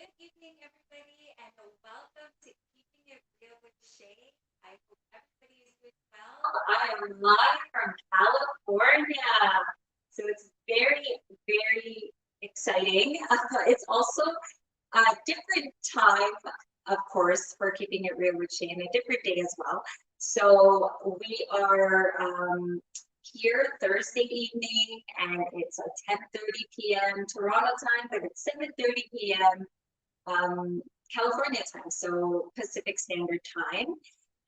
Good evening, everybody, and welcome to Keeping It Real with Shay. I hope everybody is doing well. I am live from California, so it's very exciting. It's also a different time, of course, for Keeping It Real with Shay, and a different day as well. So we are here Thursday evening, and it's 10:30 p.m. Toronto time, but it's 7:30 p.m. California time, so Pacific Standard Time.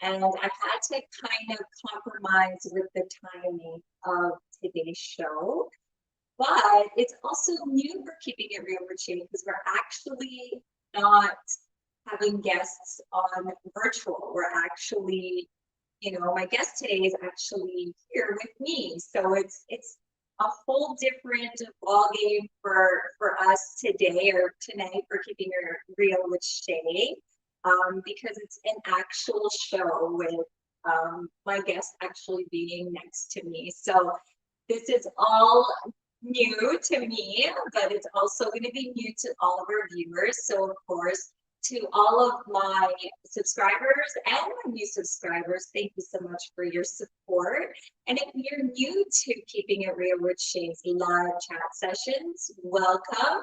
And I had to kind of compromise with the timing of today's show. But it's also new for Keeping It Real with Shane because we're actually not having guests on virtual. We're actually, my guest today is actually here with me. So it's a whole different ball game for us today or tonight for Keeping It Real with Shay, because it's an actual show with my guest actually being next to me. So this is all new to me, but it's also going to be new to all of our viewers. So of course, to all of my subscribers and my new subscribers, thank you so much for your support. And if you're new to Keeping It Real with Shay's live chat sessions, welcome.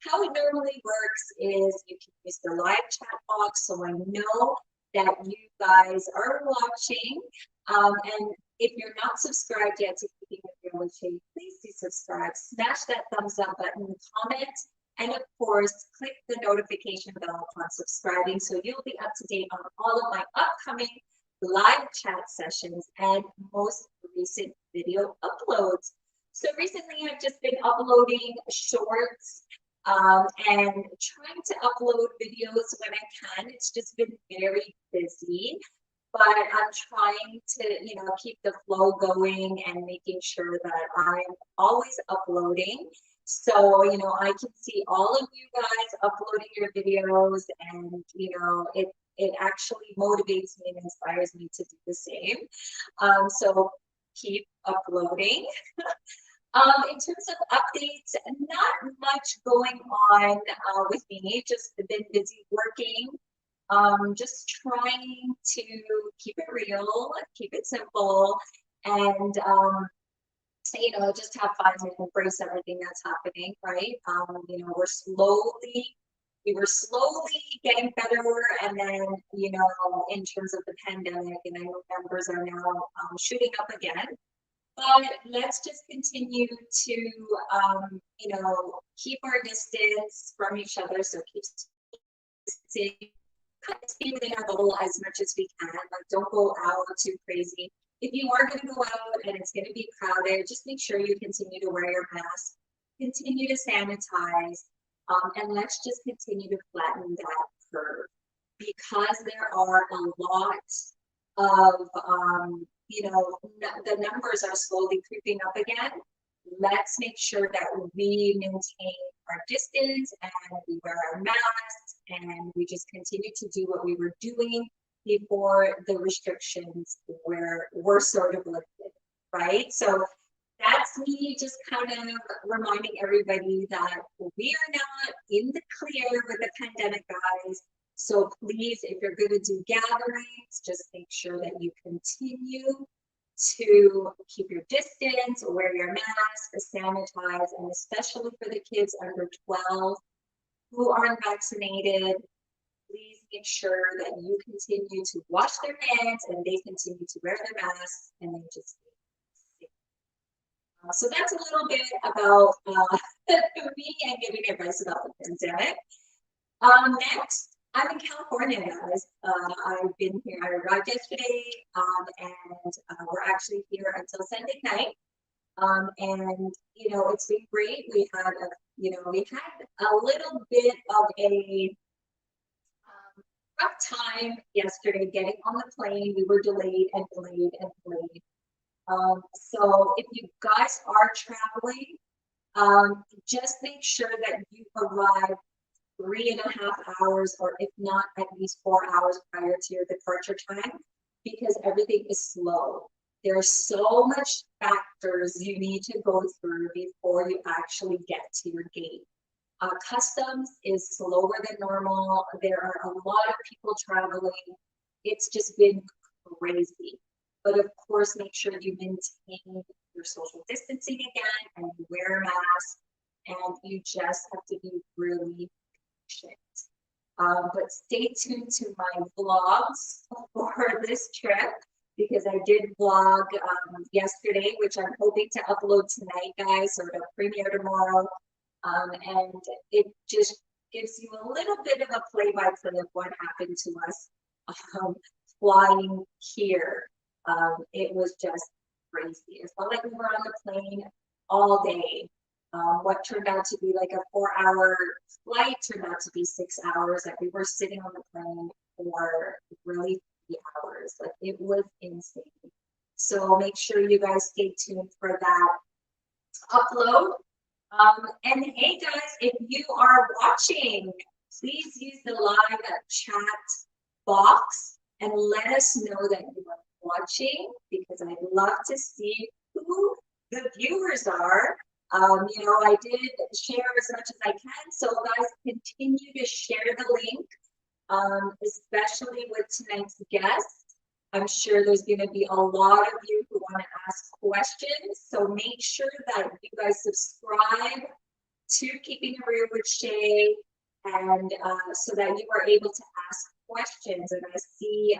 How it normally works is you can use the live chat box so I know that you guys are watching. And if you're not subscribed yet to Keeping It Real with Shay, please do subscribe. Smash that thumbs up button, comment, and of course, click the notification bell upon subscribing so you'll be up to date on all of my upcoming live chat sessions and most recent video uploads. So recently I've just been uploading shorts and trying to upload videos when I can. It's just been very busy, but I'm trying to, keep the flow going and making sure that I'm always uploading. So, I can see all of you guys uploading your videos and, it actually motivates me and inspires me to do the same. So keep uploading. In terms of updates, not much going on with me, just been busy working, just trying to keep it real, keep it simple, and just have fun and embrace everything that's happening, right? We were slowly getting better, and then, in terms of the pandemic, and I know numbers are now shooting up again. But let's just continue to, keep our distance from each other. So keep distancing, kind of stay within our bubble as much as we can. Like, don't go out too crazy. If you are going to go out and it's going to be crowded, just make sure you continue to wear your mask, continue to sanitize, and let's just continue to flatten that curve because there are a lot of, the numbers are slowly creeping up again. Let's make sure that we maintain our distance and we wear our masks and we just continue to do what we were doing before the restrictions were sort of lifted, right? So that's me just kind of reminding everybody that we are not in the clear with the pandemic, guys. So please, if you're going to do gatherings, just make sure that you continue to keep your distance, wear your mask, sanitize, and especially for the kids under 12 who aren't vaccinated, please make sure that you continue to wash their hands and they continue to wear their masks and they just stay safe. So that's a little bit about me and giving advice about the pandemic. Next, I'm in California, guys. I've been here. I arrived yesterday, and we're actually here until Sunday night. And it's been great. We had a little bit of a rough time yesterday getting on the plane. We were delayed and delayed and delayed. So if you guys are traveling, just make sure that you arrive 3.5 hours, or if not, at least 4 hours prior to your departure time, because everything is slow. There's so much factors you need to go through before you actually get to your gate. Customs is slower than normal. There are a lot of people traveling. It's just been crazy. But of course, make sure you maintain your social distancing again and you wear a mask, and you just have to be really patient. But stay tuned to my vlogs for this trip, because I did vlog yesterday, which I'm hoping to upload tonight, guys, or to premiere tomorrow. And it just gives you a little bit of a play-by-play of what happened to us flying here. It was just crazy. It felt like we were on the plane all day. What turned out to be like a 4-hour flight turned out to be 6 hours. Like we were sitting on the plane for really 3 hours. Like it was insane. So make sure you guys stay tuned for that upload. And hey guys, if you are watching, please use the live chat box and let us know that you are watching, because I'd love to see who the viewers are. You know, I did share as much as I can, so guys, continue to share the link, especially with tonight's guest. I'm sure there's going to be a lot of you who want to ask questions, so make sure that you guys subscribe to Keeping It Real with Shay, and so that you are able to ask questions. And I see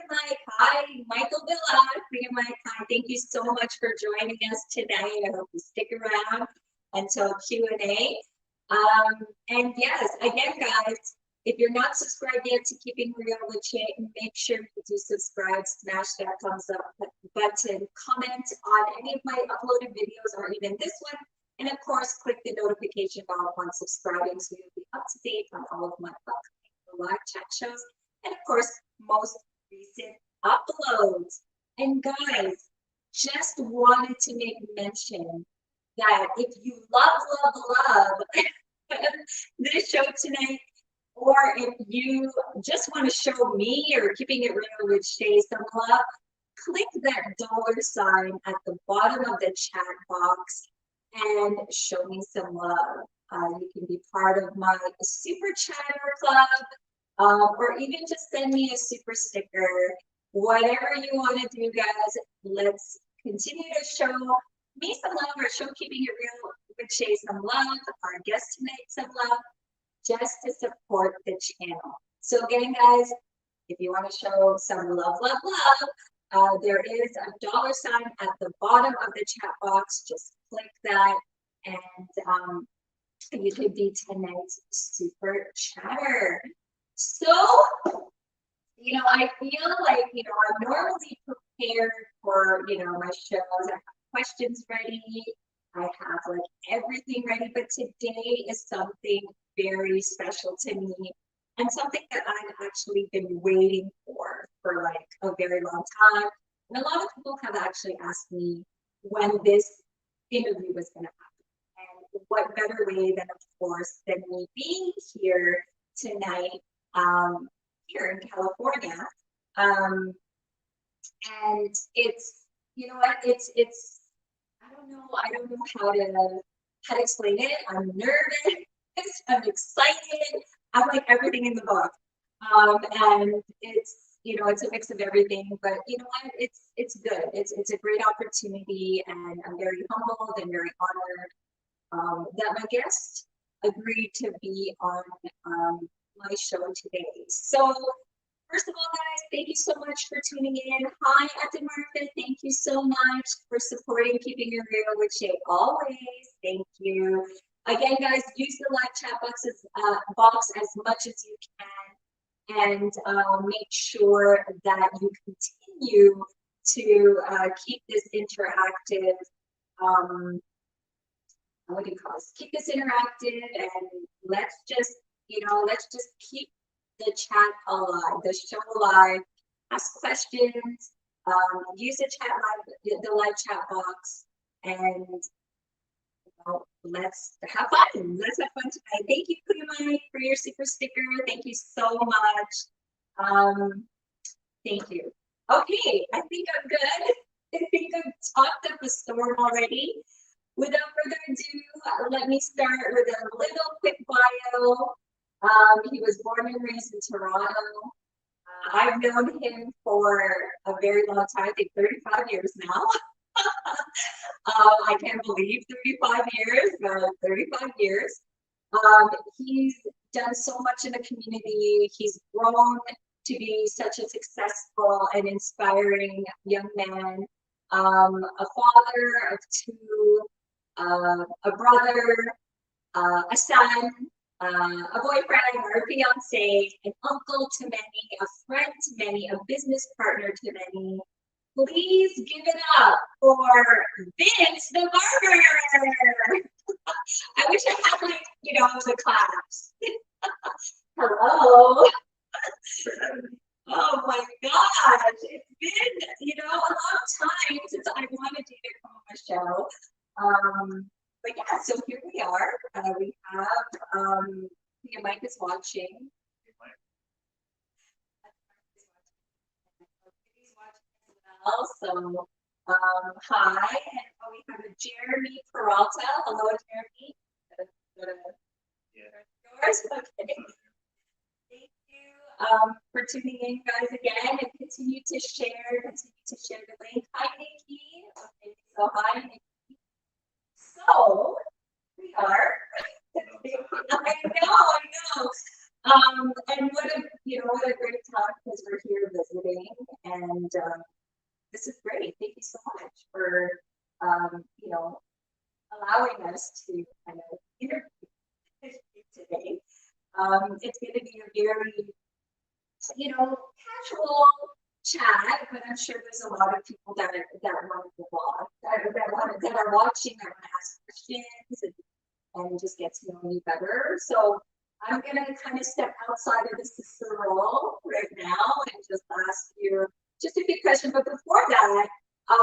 Mike, hi, Michael Villa, Mike, hi, thank you so much for joining us today. I hope you stick around until Q&A. And yes, again, guys, if you're not subscribed yet to Keeping Real with Shay, make sure you do subscribe, smash that thumbs up button, comment on any of my uploaded videos or even this one. And of course, click the notification bell upon subscribing so you'll be up to date on all of my upcoming live chat shows. And of course, most recent uploads. And guys, just wanted to make mention that if you love this show tonight, or if you just want to show me or Keeping It Real with Shay some love, click that $sign at the bottom of the chat box and show me some love. You can be part of my Super Chatter Club, or even just send me a super sticker. Whatever you want to do, guys, let's continue to show me some love, or show Keeping It Real with Shay some love, our guest tonight some love, just to support the channel. So again, guys, if you want to show some love, there is a $sign at the bottom of the chat box. Just click that, and you could be tonight's super chatter. So, you know, I feel like, you know, I'm normally prepared for, you know, my shows. I have questions ready. I have like everything ready, but today is something very special to me, and something that I've actually been waiting for like a very long time. And a lot of people have actually asked me when this interview was going to happen. And what better way than, of course, than me being here tonight, here in California. And it's, you know what, it's I don't know how to explain it. I'm nervous, I'm excited, I'm like everything in the book. And it's, you know, it's a mix of everything, but you know what, it's good. It's a great opportunity, and I'm very humbled and very honored that my guest agreed to be on my show today. So first of all, guys, thank you so much for tuning in. Hi, Ate Martha. Thank you so much for supporting Keeping It Real with Shay always. Thank you. Again, guys, use the live chat box as much as you can, and make sure that you continue to keep this interactive. What do you call this? Keep this interactive, and let's just keep the chat alive, the show alive. Ask questions, use the live chat box, and you know, let's have fun. Let's have fun tonight. Thank you, Kumai, for your super sticker. Thank you so much. Thank you. Okay, I think I'm good. I think I've talked up a storm already. without further ado, let me start with a little quick bio. He was born and raised in Toronto. I've known him for a very long time, I think 35 years now. I can't believe 35 years, but 35 years. He's done so much in the community. He's grown to be such a successful and inspiring young man, a father of two, a brother, a son, a boyfriend or a fiance, an uncle to many, a friend to many, a business partner to many. Please give it up for Vince the Barber. I wish I had like, the claps. Hello. Oh my gosh, it's been, a long time since I wanted you to come on my show. But yeah, so here we are. We have, Mike is watching. He's watching as well. So, hi, and we have a Jeremy Peralta. Hello, Jeremy. Yours, okay. Thank you for tuning in, guys, again, and continue to share the link. Hi, Nikki. Okay, so hi, Nikki. So we are. I know. And what a great time because we're here visiting, and this is great. Thank you so much for allowing us to kind of interview today. It's going to be a very casual chat, but I'm sure there's a lot of people that want to watch, that are watching, that want to ask questions and just get to know me better. So I'm gonna kind of step outside of the sister role right now and just ask you just a few questions. But before that,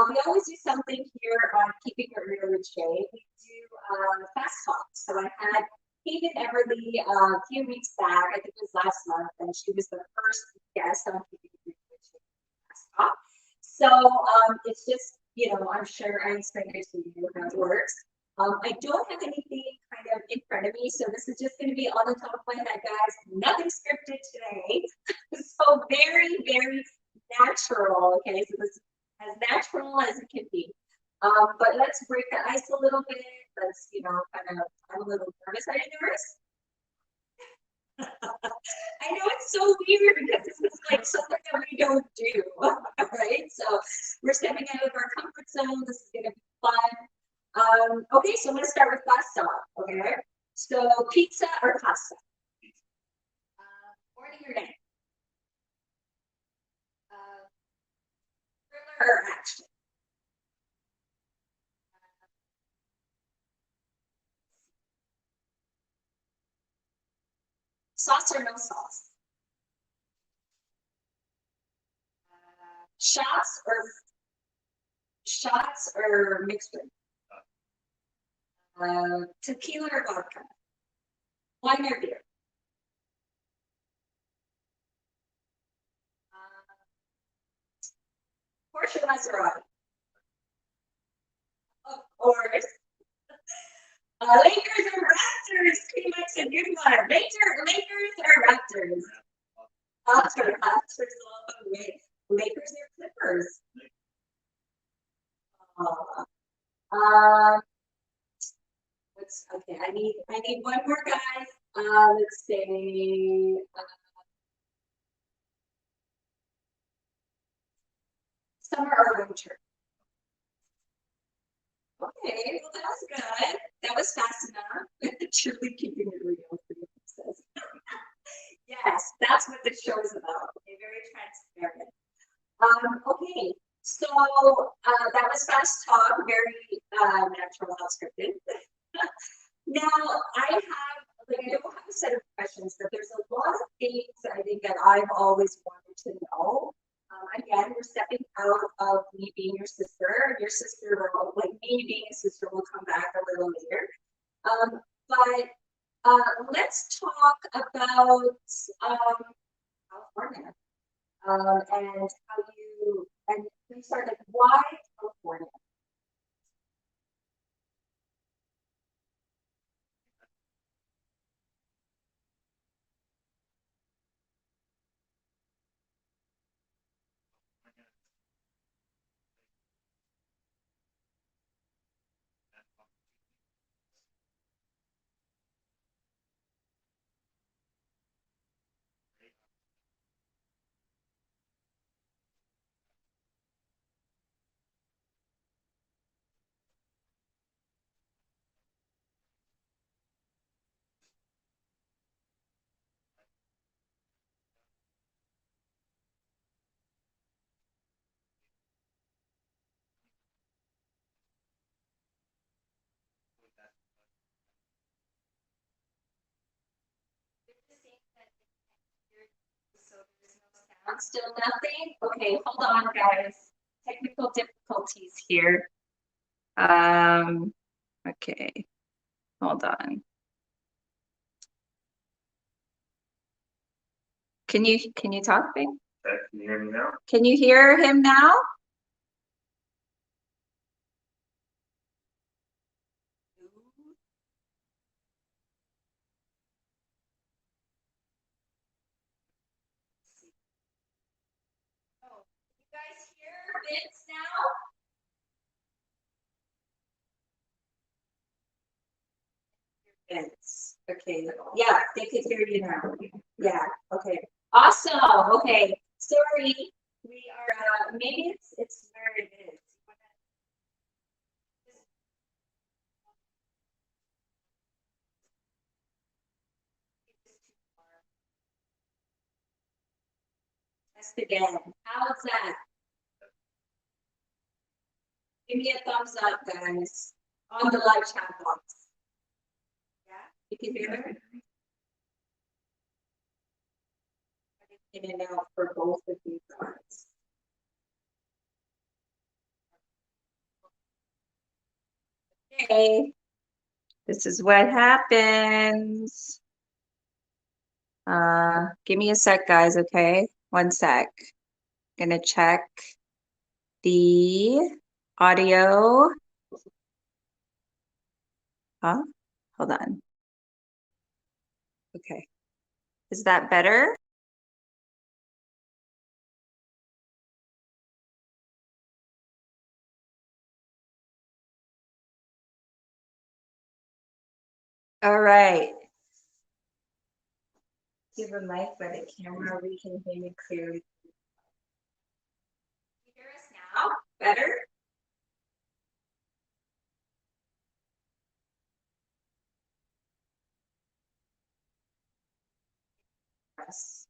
we always do something here on Keeping It Real with Shay. We do fast talk. So I had Kate Everly a few weeks back, I think it was last month, and she was the first guest on Keeping It Real with Shay fast talk. So it's just, I'm sure I explained it to you how it works. I don't have anything kind of in front of me, so this is just going to be on the top of my head, guys. Nothing scripted today. So very, very natural. Okay, so this is as natural as it can be. But let's break the ice a little bit. Let's, kind of, I'm a little nervous. Are you nervous? I know it's so weird because this is like something that we don't do, right? So we're stepping out of our comfort zone. This is going to be fun. Okay, so I'm going to start with pasta. Okay, so pizza or pasta? Morning or night? Thriller or action? Sauce or no sauce? Shots or mixed drink? Tequila or vodka? Wine or beer? Porsche or Maserati? Of course. Lakers or Raptors? Pretty much a good one. Lakers or Raptors? Raptors all the way. Lakers or Clippers? Okay? I need one more, guys. Let's say summer or winter. Okay, well that was good. That was fast enough. Truly keeping it real for the princess. Yes, that's what this show is about. Okay, very transparent. Okay, so that was fast talk, very natural, not scripted. Now I don't have a set of questions, but there's a lot of things I think that I've always wanted to know. Again, we're stepping out of me being your sister. Your sister will, like me being a sister, will come back a little later. But let's talk about California and how you start, like, why California? there's no sound, still nothing? Okay, hold on, guys. Technical difficulties here. Okay, hold on. Can you talk, babe? Can you hear me now? Can you hear him now? Oh, you guys hear Vince now? Vince. Okay. Yeah, they could hear you now. Yeah. Okay. Awesome. Okay. Sorry. We are maybe it's where it is. Test again. How's that? Give me a thumbs up, guys, on the live chat box. Yeah, you can hear me? In and out for both of you guys. Okay, this is what happens. Give me a sec, guys, okay? One sec. Gonna check the audio. Huh? Hold on. Okay. Is that better? All right. Give a mic by the camera, we can hear you clearly. Can you hear us now? Better? Yes.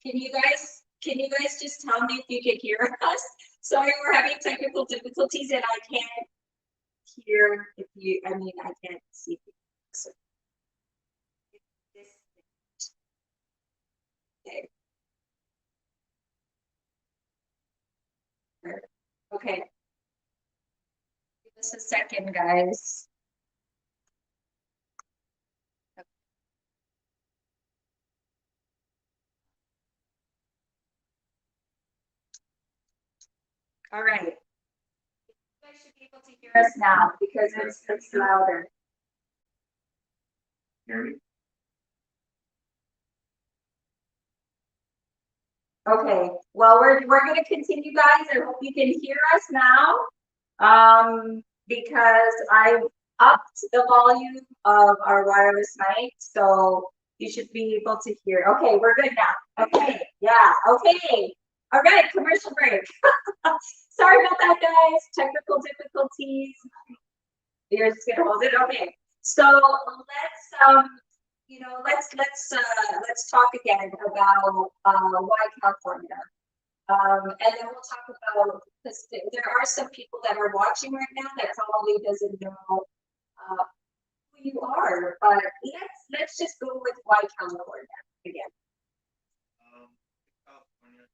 Can you guys just tell me if you can hear us? Sorry, we're having technical difficulties and I can't hear if you, I mean, I can't see you. So, okay. Okay. Give us a second, guys. All right. You guys should be able to hear us now because it's louder. Hear me? Okay, well, we're gonna continue, guys. I hope you can hear us now. Because I've upped the volume of our wireless mic, so you should be able to hear. Okay, we're good now. Okay, yeah, okay. All right, commercial break. Sorry about that, guys. Technical difficulties. You're just gonna hold it. Okay. So let's talk again about why California. And then we'll talk about, because there are some people that are watching right now that probably doesn't know who you are, but let's just go with why California again. California.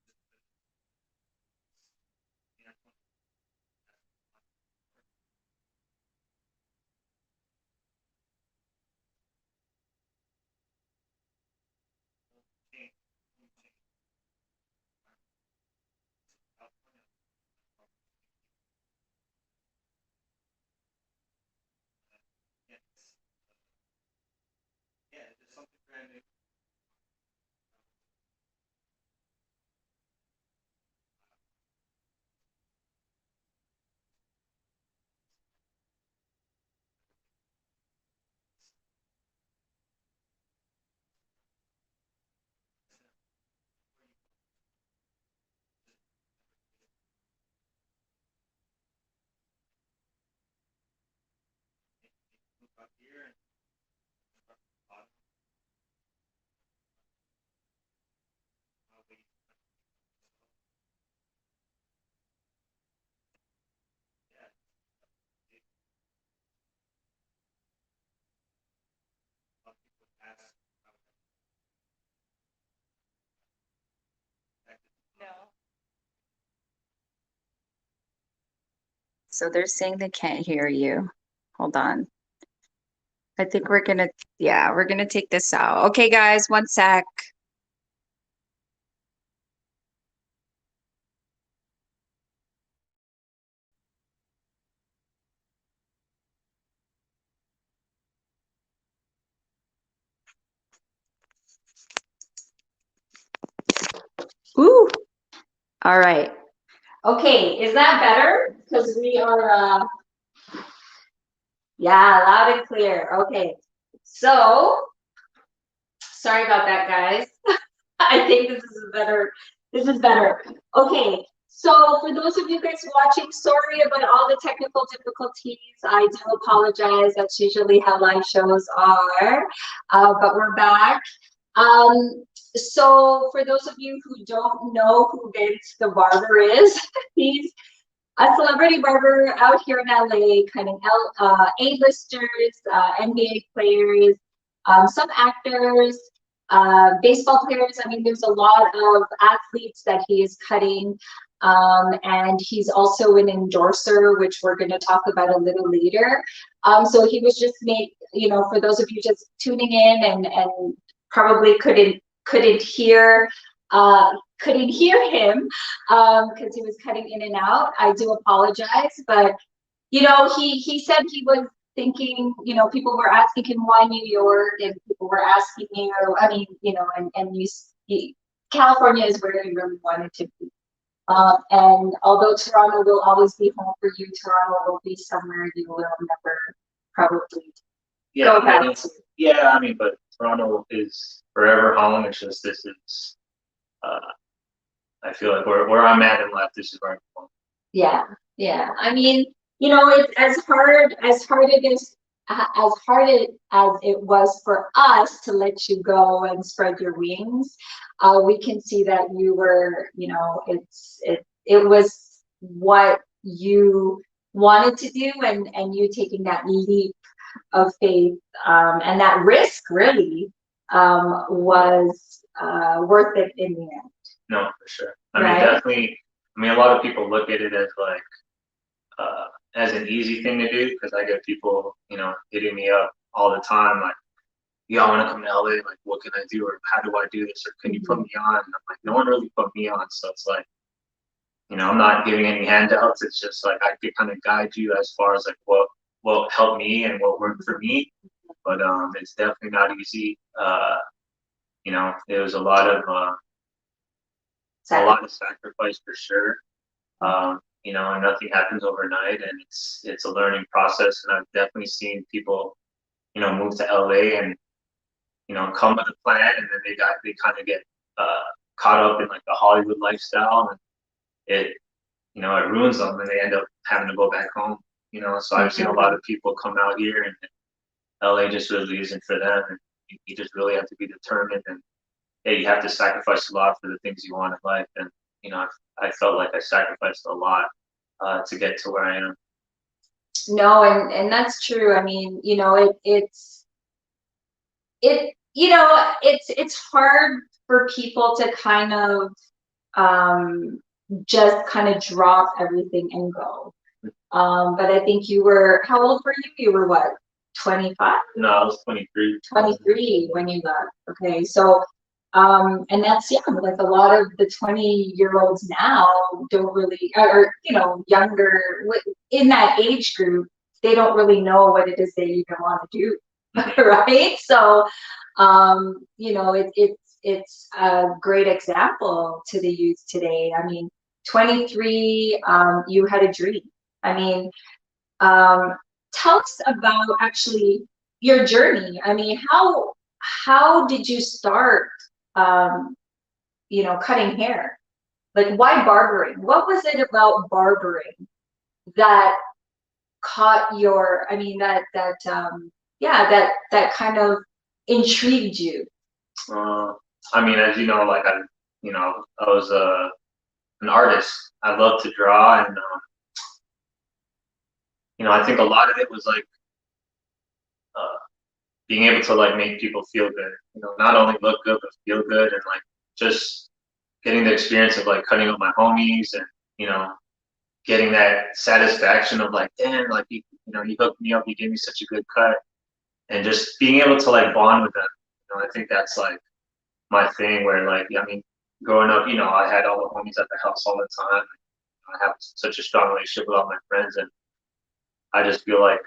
Yeah, it's something brand new. Up here and So they're saying they can't hear you. Hold on. I think we're gonna take this out. Okay, guys, one sec. Ooh. All right. Okay, is that better? Because we are, yeah, loud and clear. Okay. So, sorry about that, guys. I think this is better. This is better. Okay. So for those of you guys watching, sorry about all the technical difficulties. I do apologize. That's usually how live shows are. But we're back. So for those of you who don't know who Vince the Barber is, he's a celebrity barber out here in LA, kind of A-listers, NBA players, some actors, baseball players. I mean, there's a lot of athletes that he is cutting. And he's also an endorser, which we're going to talk about a little later. So he was just for those of you just tuning in and probably couldn't hear him because he was cutting in and out. I do apologize, but he said he was thinking, people were asking him why New York, and people were asking me, California is where he really wanted to be. And although Toronto will always be home for you, Toronto will be somewhere you will never probably go back to. Yeah, I mean, but Toronto is forever home. It's just this is, I feel like where I'm at in life, this is where I'm home. Yeah. I mean, it's as hard as it was for us to let you go and spread your wings. We can see that you were, it was what you wanted to do, and you taking that leap of faith, and that risk really was worth it in the end. No, for sure. I mean, definitely. I mean, a lot of people look at it as like as an easy thing to do, because I get people, hitting me up all the time, like, "Yeah, I want to come to LA. Like, what can I do, or how do I do this, or can you put me on?" And I'm like, no one really put me on, so it's like, I'm not giving any handouts. It's just like I could kind of guide you as far as like what helped me and what worked for me, but it's definitely not easy. It was a lot of sacrifice for sure. And nothing happens overnight, and it's a learning process. And I've definitely seen people, move to LA and, come with a plan, and then they kind of get caught up in like the Hollywood lifestyle, and it ruins them, and they end up having to go back home. So I've seen a lot of people come out here, and LA just really isn't for them, and you just really have to be determined, and you have to sacrifice a lot for the things you want in life. And I felt like I sacrificed a lot to get to where I am. No, and that's true. I mean, it's hard for people to kind of just kind of drop everything and go. But I think how old were you? You were what, 25? No, I was 23. 23 when you left. Okay, so and that's young. Like a lot of the 20-year-olds now don't really, or younger in that age group, they don't really know what it is they even want to do, right? So, it's a great example to the youth today. I mean, 23, you had a dream. I mean, tell us about actually your journey. I mean, how did you start? Cutting hair? Like, why barbering? What was it about barbering that caught your, I mean, that kind of intrigued you? I mean, as you know, like I was an artist. I love to draw, and I think a lot of it was like being able to like make people feel good. Not only look good but feel good, and like just getting the experience of like cutting up my homies, and getting that satisfaction of like, damn, like you hooked me up, you gave me such a good cut, and just being able to like bond with them. I think that's like my thing. Where like, I mean, growing up, I had all the homies at the house all the time. I have such a strong relationship with all my friends, and I just feel like,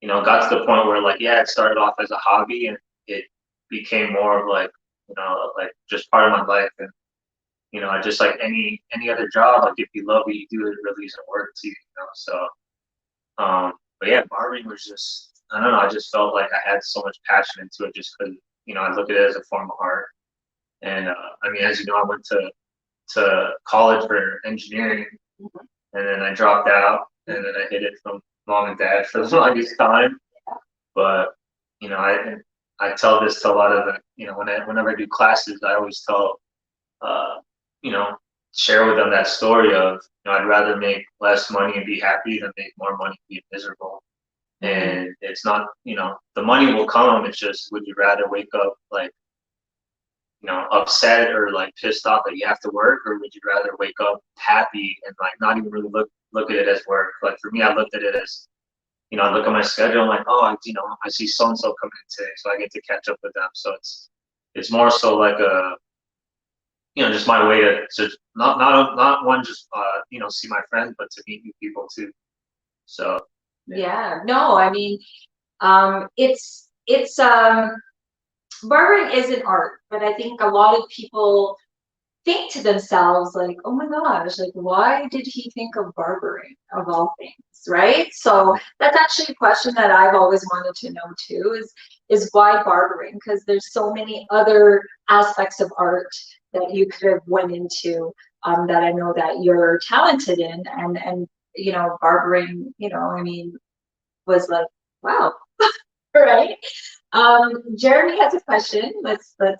got to the point where like, yeah, it started off as a hobby, and it became more of like, like just part of my life. And I just like any other job, like if you love what you do, it really isn't work to you. So, but yeah, barbering was just, I don't know, I just felt like I had so much passion into it just because, I look at it as a form of art. And I mean, as you know, I went to college for engineering, and then I dropped out, and then I hid it from mom and dad for the longest time. But I tell this to a lot of the, whenever I do classes, I always tell, uh, you know, share with them that story of, I'd rather make less money and be happy than make more money and be miserable. And it's not, the money will come. It's just, would you rather wake up like, upset or like pissed off that you have to work, or would you rather wake up happy and like not even really look at it as work? Like for me, I looked at it as, I look at my schedule, I'm like, oh, I see so and so coming in today, so I get to catch up with them. So it's more so like a, just my way to not one just see my friends, but to meet new people too. So Yeah, no, I mean, it's barbering is an art, but I think a lot of people think to themselves like, oh my gosh, like why did he think of barbering of all things, right? So that's actually a question that I've always wanted to know too, is why barbering? Because there's so many other aspects of art that you could have went into, that I know that you're talented in, and barbering, I mean, was like, wow. Right. Jeremy has a question. Let's look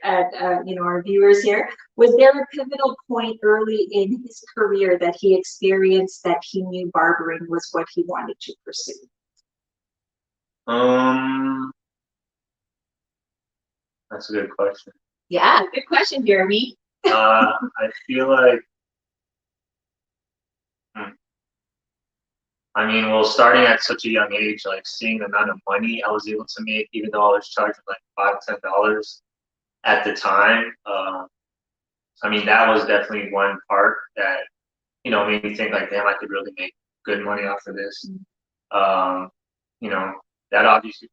at our viewers here. Was there a pivotal point early in his career that he experienced that he knew barbering was what he wanted to pursue? that's a good question. Yeah, good question, Jeremy. I feel like, hmm, I mean, well, starting at such a young age, like seeing the amount of money I was able to make, even though I was charging like $5, $10 at the time. I mean, that was definitely one part that, made me think like, damn, I could really make good money off of this. Um, you know, that obviously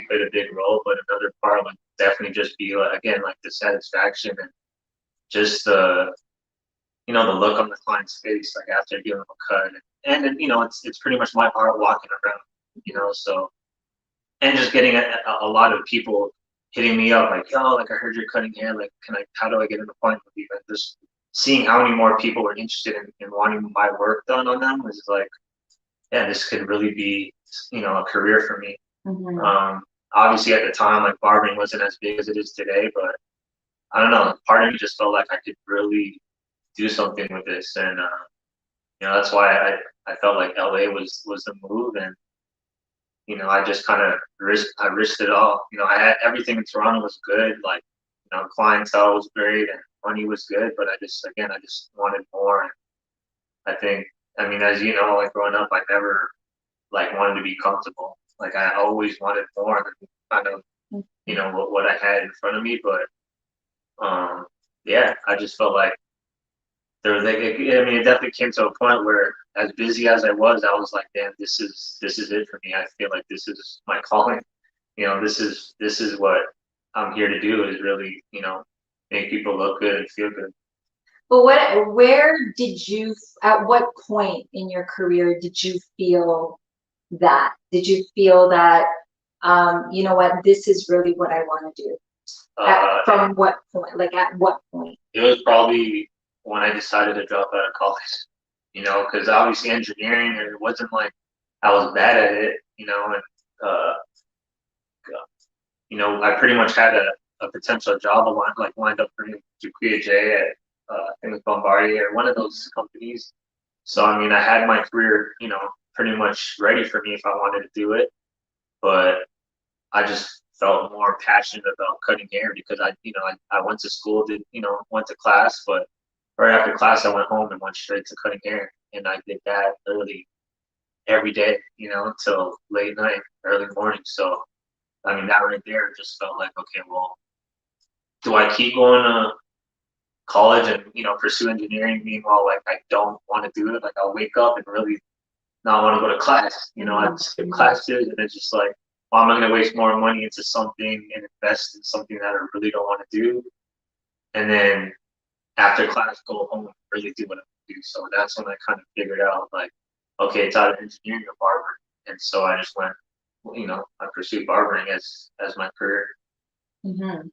played a big role, but another part would definitely just be like, again, like the satisfaction and just the look on the client's face, like after giving them a cut. And then, it's pretty much my art walking around, so, and just getting a lot of people hitting me up like, yo, like I heard you're cutting hair, like how do I get an appointment with you? And just seeing how many more people were interested in wanting my work done on them was like, yeah, this could really be, a career for me. Obviously at the time, like barbering wasn't as big as it is today, but I don't know, part of me just felt like I could really do something with this. And, that's why I felt like LA was the move. And, I just kind of risked it all. I had everything in Toronto was good. Like, clientele was great and money was good, but I just wanted more. And I think, I mean, as you know, like growing up, I never like wanted to be comfortable. Like I always wanted more than kind of, what I had in front of me. But, yeah, I just felt like there was like, I mean, it definitely came to a point where, as busy as I was like, damn, this is it for me. I feel like this is my calling. This is what I'm here to do, is really, make people look good and feel good. But where did you, at what point in your career did you feel that? Did you feel that, you know what, this is really what I want to do? From what point? Like at what point? It was probably when I decided to drop out of college, because obviously engineering, it wasn't like I was bad at it, and, I pretty much had a potential job lined up for me to QAJ at, I think it was Bombardier, one of those companies. So, I mean, I had my career, pretty much ready for me if I wanted to do it, but I just felt more passionate about cutting hair because I went to school, went to class, but right after class, I went home and went straight to cutting hair, and I did that literally every day, you know, until late night, early morning. So, I mean, that right there just felt like, okay, well, do I keep going to college and, you know, pursue engineering? Meanwhile, like, I don't want to do it. Like, I'll wake up and really not want to go to class. You know, I skip classes, and it's just like, well, am I going to waste more money into something and invest in something that I really don't want to do? And then after class, go home and really do what I want to do. So that's when I kind of figured out, like, okay, it's either engineering or barbering. And so I just went, you know, I pursued barbering as my career. Mhm.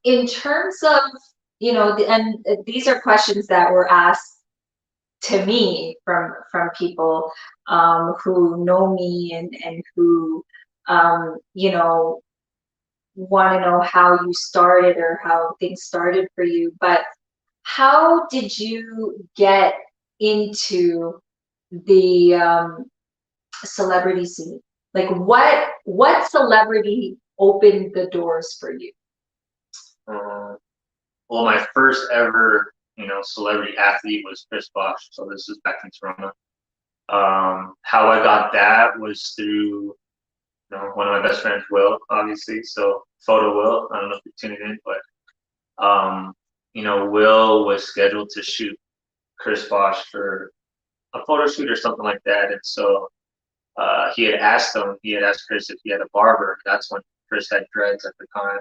In terms of, you know, and these are questions that were asked to me from people who know me and who you know, want to know how you started or how things started for you. But how did you get into the celebrity scene? Like what celebrity opened the doors for you? Uh, well, my first ever, you know, celebrity athlete was Chris Bosh. So this is back in Toronto. How I got that was through, you know, one of my best friends, Will, obviously. So photo Will. I don't know if you're tuning in, but you know, Will was scheduled to shoot Chris Bosh for a photo shoot or something like that, and so he had asked Chris if he had a barber. That's when Chris had dreads at the time.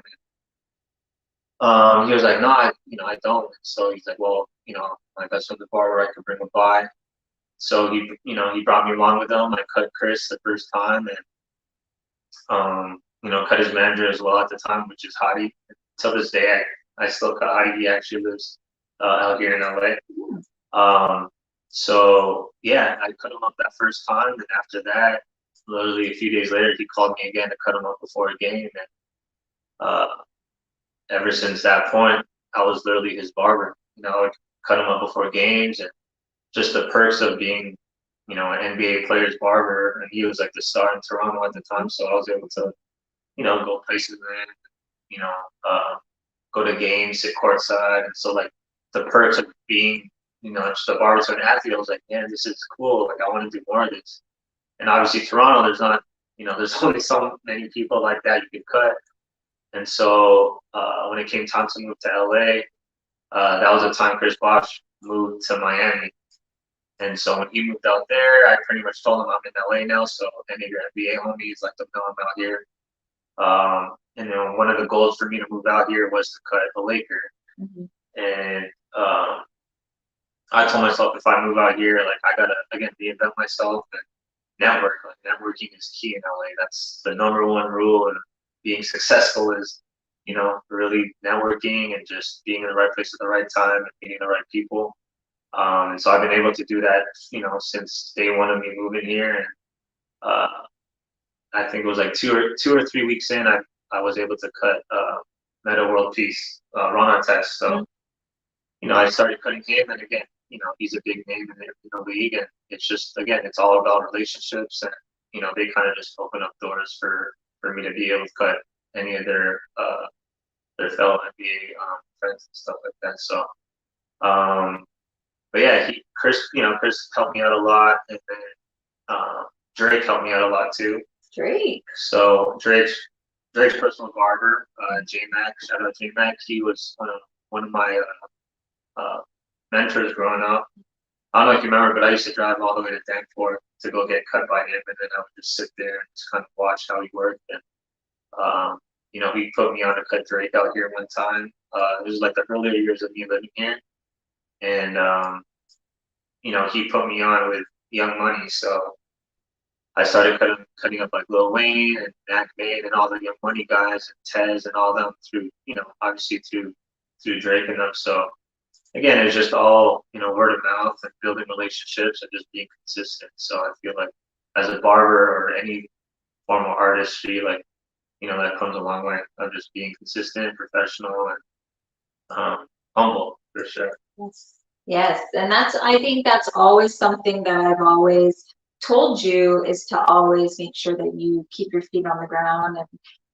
He was like, no, you know, I don't. And so he's like, well, you know, my best friend's a barber. I could bring him by. So you know, he brought me along with him. I cut Chris the first time, and you know, cut his manager as well at the time, which is Hadi. To this day, I still cut Hadi. He actually lives out here in LA. So yeah, I cut him up that first time, and after that, literally a few days later, he called me again to cut him up before a game, and uh, ever since that point, I was literally his barber. You know, I cut him up before games, and just the perks of being, you know, an NBA player's barber, and he was like the star in Toronto at the time, so I was able to, you know, go places with him, you know, go to games, sit courtside, and so like the perks of being, you know, just a barber to an athlete, I was like, man, this is cool. Like I want to do more of this. And obviously Toronto, there's not, you know, there's only so many people like that you could cut. And so when it came time to move to LA, that was the time Chris Bosh moved to Miami. And so when he moved out there, I pretty much told him I'm in LA now. So any of your NBA homies, let them know I'm out here. And then one of the goals for me to move out here was to cut a Laker. Mhm. And I told myself if I move out here, like I gotta again reinvent myself and network. Like networking is key in LA. That's the number one rule of being successful is, you know, really networking and just being in the right place at the right time and meeting the right people. And so I've been able to do that, you know, since day one of me moving here. And uh, I think it was like 2 or 3 weeks in, I was able to cut Meta World Peace, Ron Artest. So, you know, I started cutting him, and again, you know, he's a big name in the league, and it's just again, it's all about relationships, and you know, they kind of just open up doors for me to be able to cut any of their fellow NBA friends and stuff like that. So, but yeah, Chris helped me out a lot, and then Drake helped me out a lot too. Drake. So Drake's personal barber, J Mac, shout out J Mac. He was one of my mentors growing up. I don't know if you remember, but I used to drive all the way to Danforth to go get cut by him, and then I would just sit there and just kind of watch how he worked. And you know, he put me on to cut Drake out here one time. It was like the earlier years of me living here, and you know, he put me on with Young Money, so I started cutting up like Lil Wayne and Mac Main and all the Young Money guys and Tez and all them through, you know, obviously through Drake and them. So again, it's just all, you know, word of mouth and building relationships and just being consistent. So I feel like as a barber or any form of artistry, like, you know, that comes a long way of just being consistent, professional, and humble for sure. Yes. Yes. And I think that's always something that I've always told you is to always make sure that you keep your feet on the ground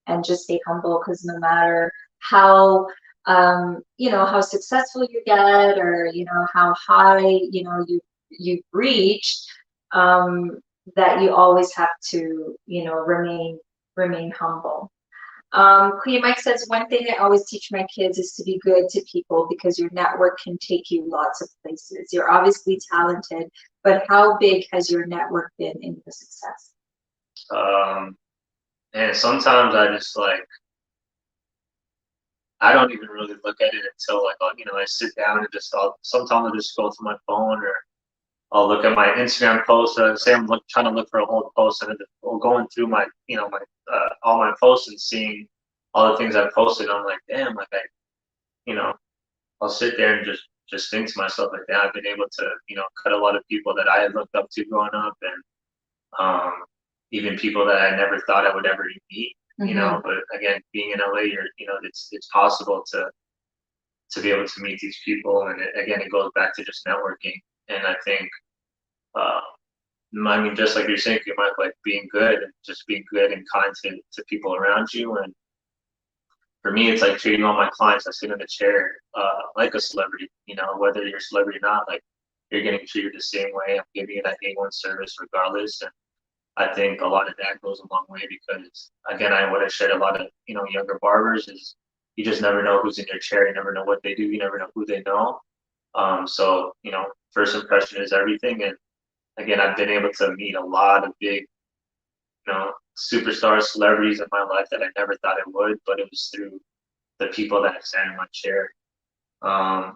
and just stay humble because no matter how how successful you get, or how high you've reached, that you always have to remain humble. Queen Mike says, one thing I always teach my kids is to be good to people, because your network can take you lots of places. You're obviously talented, but how big has your network been in your success? And sometimes I just I don't even really look at it until I sit down and sometimes I'll just go to my phone, or I'll look at my Instagram post. Say I'm trying to look for a whole post, and I'm going through my all my posts and seeing all the things I posted. I'm like, damn, you know, I'll sit there and just think to myself, like, damn, I've been able to cut a lot of people that I had looked up to growing up, and even people that I never thought I would ever meet. But again, being in LA, it's possible to be able to meet these people, and again, it goes back to just networking. And I think, I mean, just like you're saying, you might being good and just being good and kind to people around you. And for me, it's like treating all my clients that sit in a chair like a celebrity. Whether you're a celebrity or not, you're getting treated the same way. I'm giving you that A1 service regardless. And I think a lot of that goes a long way, because again, what I shared a lot of younger barbers is, you just never know who's in your chair. You never know what they do. You never know who they know. So first impression is everything. And again, I've been able to meet a lot of big superstar celebrities in my life that I never thought I would, but it was through the people that have sat in my chair. And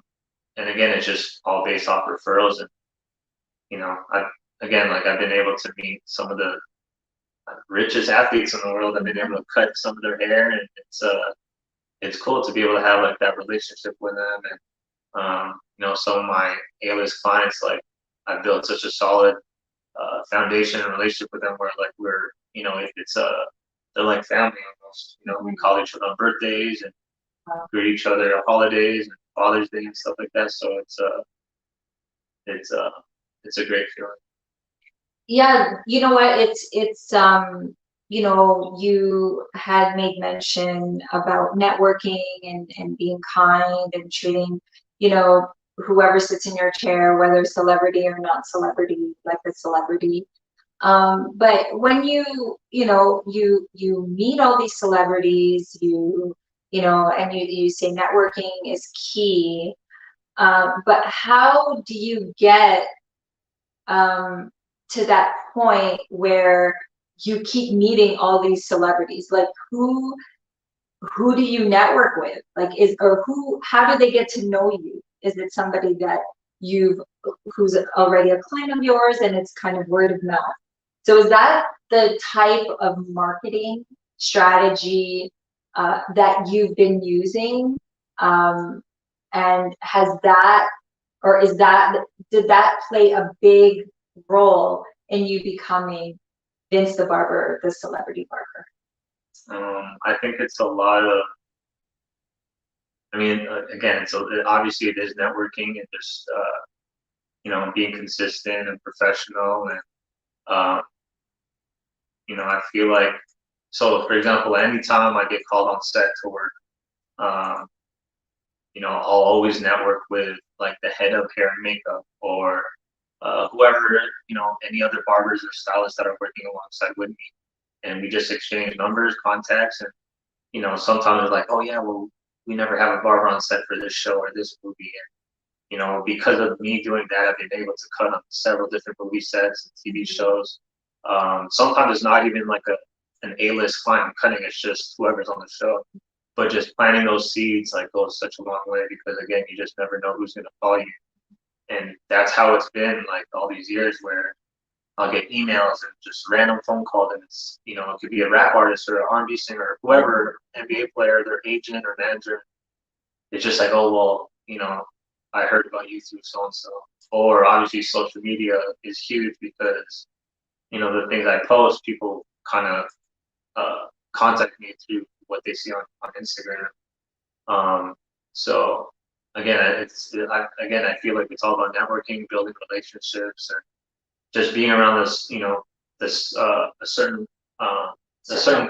again, it's just all based off referrals. And I've been able to meet some of the richest athletes in the world. I've been able to cut some of their hair, and it's cool to be able to have that relationship with them. And some of my A-list clients, I built such a solid foundation and relationship with them, where we're they're like family almost. We call each other on birthdays and greet each other at holidays and Father's Day and stuff like that. So it's a great feeling. Yeah, you know what? You had made mention about networking and being kind and treating, whoever sits in your chair, whether celebrity or not celebrity, like a celebrity. But when you meet all these celebrities, and you say networking is key. But how do you get to that point where you keep meeting all these celebrities? Like, who do you network with? How do they get to know you? Is it somebody that who's already a client of yours, and it's kind of word of mouth? So is that the type of marketing strategy that you've been using? And did that play a big role in you becoming Vince the Barber, the celebrity barber? I think it's a lot of, again, obviously it is networking, and just being consistent and professional. And I feel like, so for example, anytime I get called on set to work, I'll always network with the head of hair and makeup, or whoever, any other barbers or stylists that are working alongside with me. And we just exchange numbers, contacts. And sometimes it's like, oh yeah, well, we never have a barber on set for this show or this movie. And because of me doing that, I've been able to cut on several different movie sets and TV shows. Sometimes it's not even an A-list client I'm cutting, it's just whoever's on the show. But just planting those seeds goes such a long way, because again, you just never know who's gonna call you. And that's how it's been all these years, where I'll get emails and just random phone calls, and it's it could be a rap artist or an R&B singer or whoever, NBA player, their agent or manager. It's just oh well, I heard about you through so and so. Or obviously social media is huge, because the things I post, people kind of contact me through what they see on Instagram. So again, I feel like it's all about networking, building relationships, and just being around a certain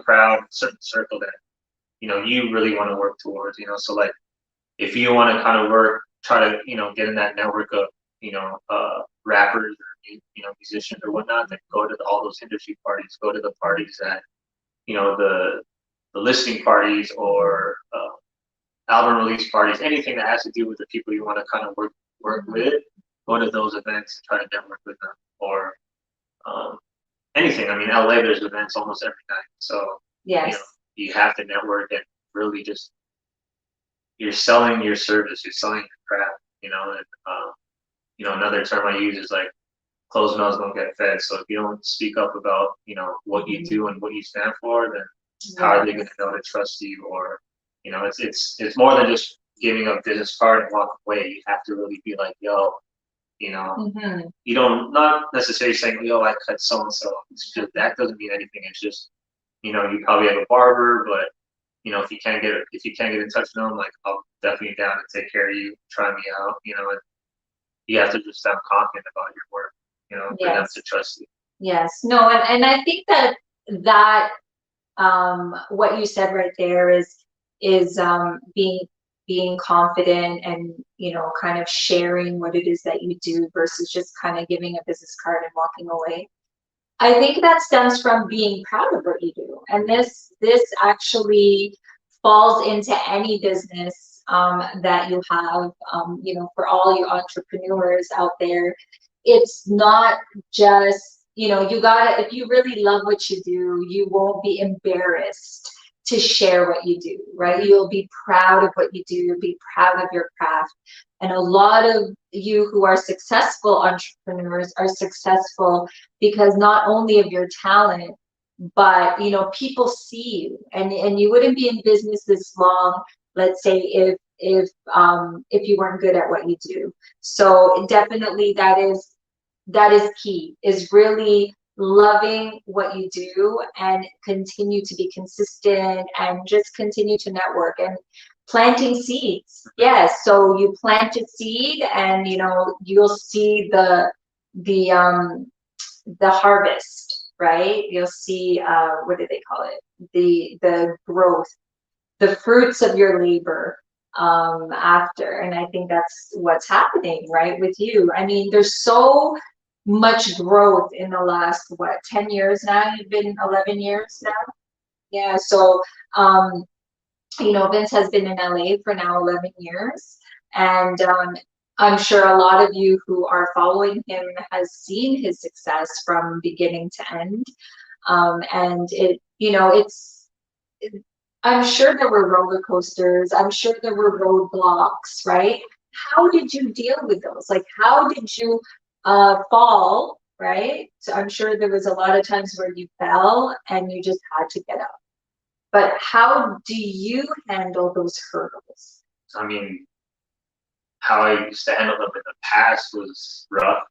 crowd, certain circle that you really want to work towards. So if you want to kind of try to, get in that network of, rappers or, musicians or whatnot, then go to all those industry parties, go to the parties that, the listening parties or album release parties, anything that has to do with the people you want to kind of work with, go to those events and try to network with them, or anything. I mean, LA, there's events almost every night, so Yes. you have to network and really just you're selling your service, you're selling your craft, and another term I use is like closed mouths don't get fed. So if you don't speak up about what you do and what you stand for, then how are they going to know to trust you? Or it's more than just giving a business card and walk away. You have to really be like, yo, you don't, not necessarily saying, yo, I cut so and so. It's just that doesn't mean anything. It's just you probably have a barber, but if you can't get in touch with them, like I'll definitely down to take care of you, try me out, and you have to just sound confident about your work, for them to trust you. Yes. No, and I think that what you said right there is being confident and kind of sharing what it is that you do versus just kind of giving a business card and walking away. I think that stems from being proud of what you do, and this actually falls into any business that you have. For all you entrepreneurs out there, it's not just you gotta, if you really love what you do, you won't be embarrassed to share what you do, right? You'll be proud of what you do, you'll be proud of your craft. And a lot of you who are successful entrepreneurs are successful because not only of your talent, but people see you, and you wouldn't be in business this long, let's say, if you weren't good at what you do. So definitely that is key, is really loving what you do and continue to be consistent and just continue to network and planting seeds. Yes, so you plant a seed and you'll see the harvest, right? You'll see what do they call it? The growth, the fruits of your labor after. And I think that's what's happening, right, with you. I mean, there's so much growth in the last 10 years now. You've been 11 years now. Yeah, so Vince has been in LA for now 11 years, and I'm sure a lot of you who are following him has seen his success from beginning to end. And I'm sure there were roller coasters. I'm sure there were roadblocks, right? How did you deal with those? Like, how did you fall, right? So I'm sure there was a lot of times where you fell and you just had to get up. But how do you handle those hurdles? I mean, how I used to handle them in the past was rough.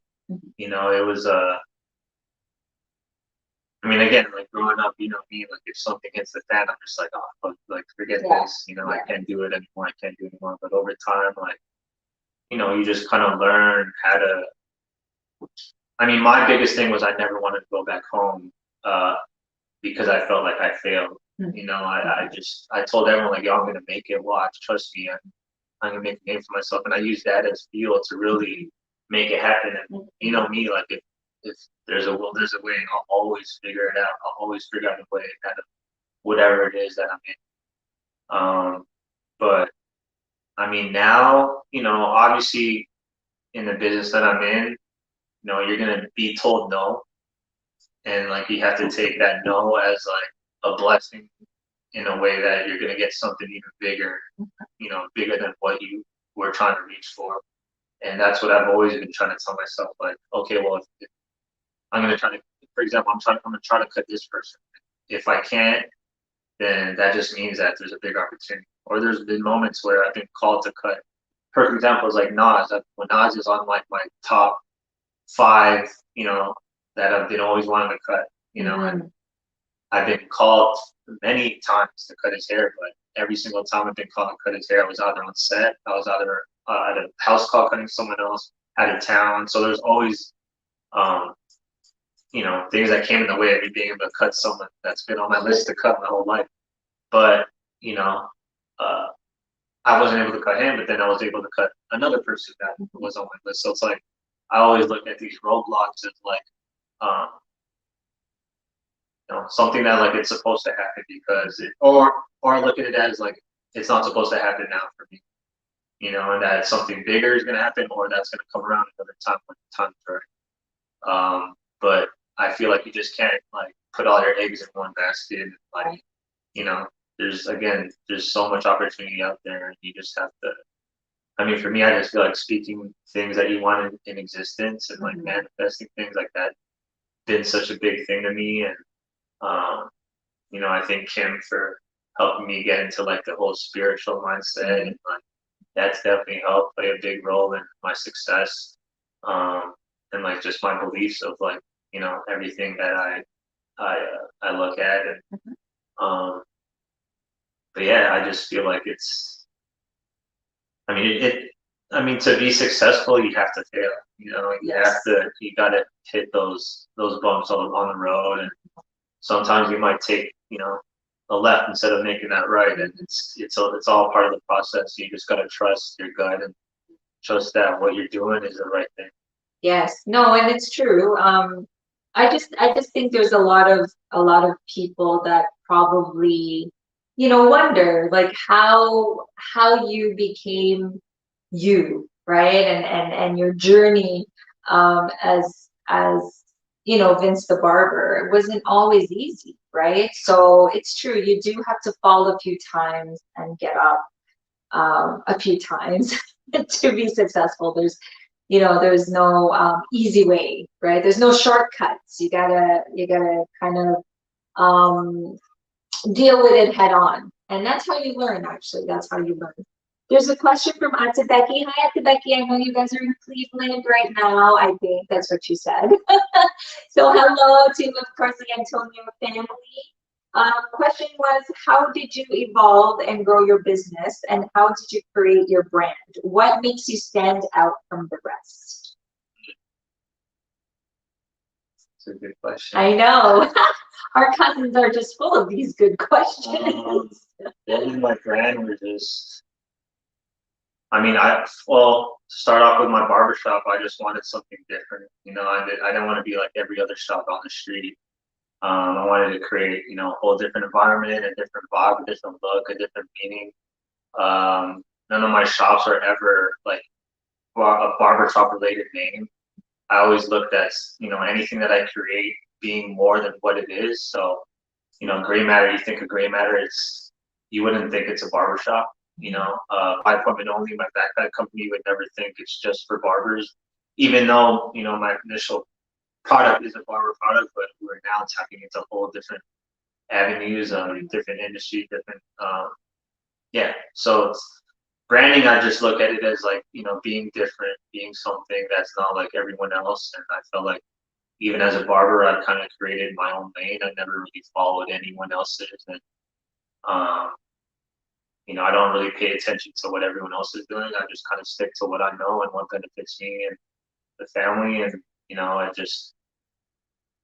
It was I mean, again, like growing up, me, like if something hits the fan, I'm just like, oh, fuck, like forget this, I can't do it anymore. I can't do it anymore. But over time, like, you just kind of learn how to. I mean, my biggest thing was I never wanted to go back home because I felt like I failed. I told everyone like, yo, I'm gonna make it. Watch, trust me, I'm gonna make a name for myself, and I used that as fuel to really make it happen. And me, like if there's a will, there's a way, and I'll always figure it out. I'll always figure out a way out of whatever it is that I'm in. But I mean, now, obviously in the business that I'm in, you're gonna be told no, and like you have to take that no as like a blessing in a way that you're gonna get something even bigger, bigger than what you were trying to reach for. And that's what I've always been trying to tell myself, like, okay, well, if I'm gonna try to, for example, I'm gonna try to cut this person. If I can't, then that just means that there's a big opportunity. Or there's been moments where I've been called to cut. Perfect example is like Nas. When Nas is on like my top 5, that I've been always wanting to cut, and I've been called many times to cut his hair, but every single time I've been called to cut his hair, I was either on set, I was either at a house call cutting someone else out of town. So there's always, things that came in the way of me being able to cut someone that's been on my list to cut my whole life. But, I wasn't able to cut him, but then I was able to cut another person that was on my list. So it's like I always look at these roadblocks as like um, something that like it's supposed to happen because or I look at it as like it's not supposed to happen now for me, and that something bigger is gonna happen or that's gonna come around another time when the time's right. But I feel like you just can't like put all your eggs in one basket. Like, there's so much opportunity out there, and you just have to. I mean, for me, I just feel like speaking things that you want in existence and like manifesting things like that been such a big thing to me, and um, I thank Kim for helping me get into like the whole spiritual mindset, and like that's definitely helped play a big role in my success, and like just my beliefs of like everything that I look at, and but yeah, I just feel like it's. I mean, I mean, to be successful, you have to fail. You gotta hit those bumps on the road, and sometimes you might take a left instead of making that right, and it's all part of the process. You just gotta trust your gut and trust that what you're doing is the right thing. Yes, no, and it's true. I just think there's a lot of people that probably, wonder like how you became you, right? And your journey as Vince the Barber. It wasn't always easy, right? So it's true, you do have to fall a few times and get up a few times to be successful. There's no easy way, right? There's no shortcuts. You gotta kind of um, deal with it head on, and that's how you learn. Actually, that's how you learn. There's a question from Ate Becky. Hi, Ate Becky. I know you guys are in Cleveland right now. I think that's what you said. So hello to, of course, the Antonio family. Question was, how did you evolve and grow your business, and how did you create your brand? What makes you stand out from the rest? It's a good question. I know. Our cousins are just full of these good questions. Building my brand was just. I mean, to start off with my barbershop, I just wanted something different. I didn't want to be like every other shop on the street. I wanted to create, a whole different environment, a different vibe, a different look, a different meaning. None of my shops are ever like a barbershop related name. I always looked at, anything that I create being more than what it is. So, gray matter, you think of gray matter, you wouldn't think it's a barbershop. 5 appointment only, my backpack company would never think it's just for barbers, even though, my initial product is a barber product, but we're now tapping into whole different avenues, different industries, different, yeah. So branding, I just look at it as like, being different, being something that's not like everyone else. And I felt like even as a barber, I kind of created my own lane. I never really followed anyone else's. And, I don't really pay attention to what everyone else is doing. I just kind of stick to what I know and what benefits me and the family. And, I just,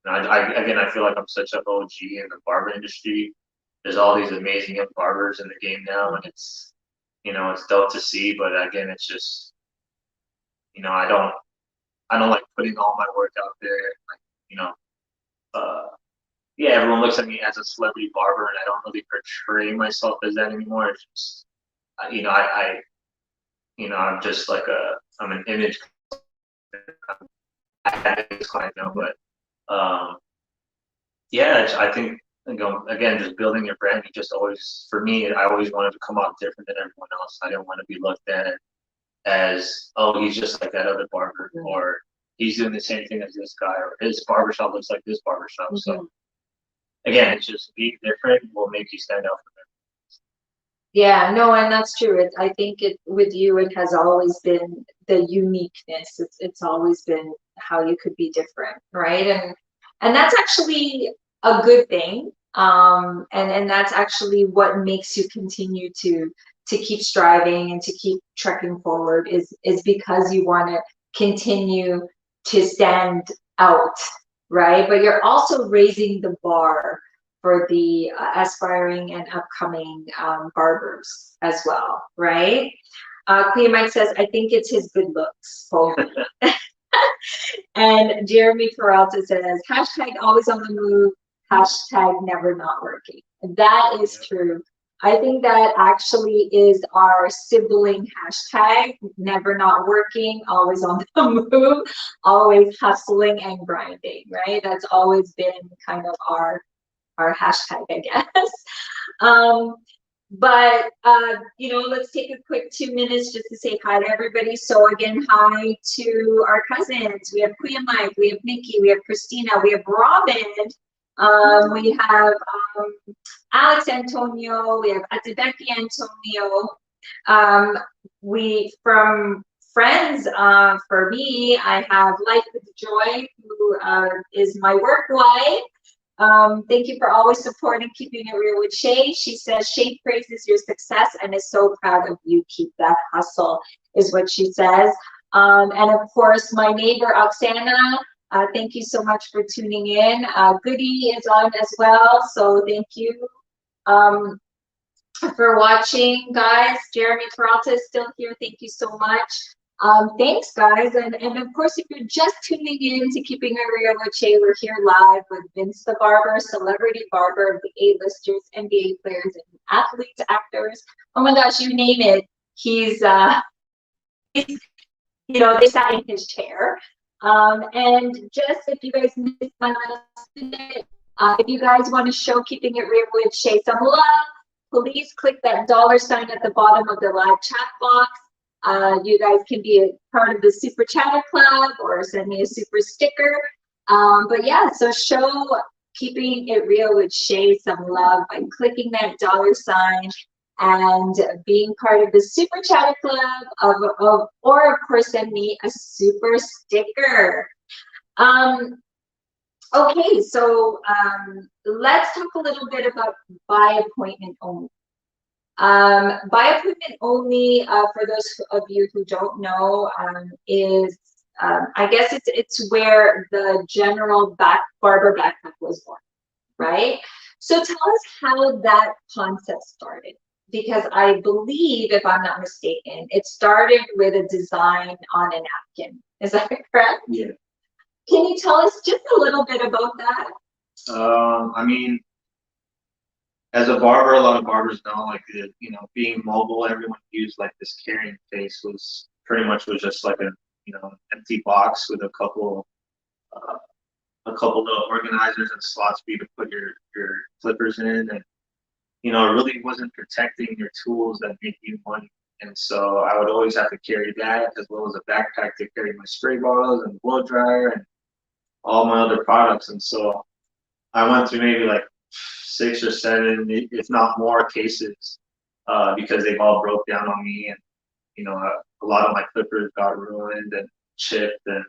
I feel like I'm such an OG in the barber industry. There's all these amazing young barbers in the game now, and it's dope to see. But again, it's just, I don't like putting all my work out there. Like, yeah, everyone looks at me as a celebrity barber, and I don't really portray myself as that anymore. It's just, I'm just like I'm an image. I have this client now, but yeah, I think again, just building your brand. You just always, for me, I always wanted to come out different than everyone else. I didn't want to be looked at as, oh, he's just like that other barber, or he's doing the same thing as this guy, or his barbershop looks like this barbershop. So again, it's just being different will make you stand out from Yeah, no, and that's true. I think with you, it has always been the uniqueness. It's always been how you could be different, right? And that's actually a good thing. And that's actually what makes you continue to keep striving and to keep trekking forward is because you want to continue to stand out, right? But you're also raising the bar for the aspiring and upcoming barbers as well, right? Kuya Mike says, I think it's his good looks. Oh. And Jeremy Peralta says, hashtag always on the move, hashtag never not working. That is true. I think that actually is our sibling hashtag, never not working, always on the move, always hustling and grinding, right? That's always been kind of our hashtag, I guess. But you know, let's take a quick 2 minutes just to say hi to everybody. So again, hi to our cousins. We have Kuya Mike, we have Nikki, we have Christina, we have Robin, we have Alex Antonio, we have Atibeki Antonio. We from friends, for me, I have Life with Joy, who is my work wife. Thank you for always supporting Keeping It Real with Shay. She says, Shay praises your success and is so proud of you. Keep that hustle, is what she says. And of course, my neighbor, Oksana, thank you so much for tuning in. Goody is on as well, so thank you for watching, guys. Jeremy Peralta is still here. Thank you so much. Thanks, guys. And of course, if you're just tuning in to Keeping It Real with Shay, we're here live with Vince the Barber, celebrity barber of the A-listers, NBA players, and athletes, actors. Oh my gosh, you name it. He's you know, they sat in his chair. And just if you guys missed my last minute, if you guys want to show Keeping It Real with Shay some love, please click that $sign at the bottom of the live chat box. You guys can be a part of the Super Chatter Club or send me a super sticker. But yeah, so show Keeping It Real with Shay some love by clicking that $sign and being part of the Super Chatter Club or of course send me a super sticker. Okay, so let's talk a little bit about by appointment only. By appointment only, for those of you who don't know, is I guess it's where the general barber backpack was born, right? So tell us how that concept started, because I believe, if I'm not mistaken, it started with a design on a napkin. Is that correct? Yeah. Can you tell us just a little bit about that? I mean, as a barber, a lot of barbers know, like, you know, being mobile, everyone used like this carrying case was pretty much was just like a, you know, empty box with a couple little organizers and slots for you to put your clippers in, and you know, it really wasn't protecting your tools that make you money. And so I would always have to carry that as well as a backpack to carry my spray bottles and blow dryer and all my other products. And so I went through maybe like 6 or 7, if not more, cases because they've all broke down on me, and you know, a lot of my clippers got ruined and chipped, and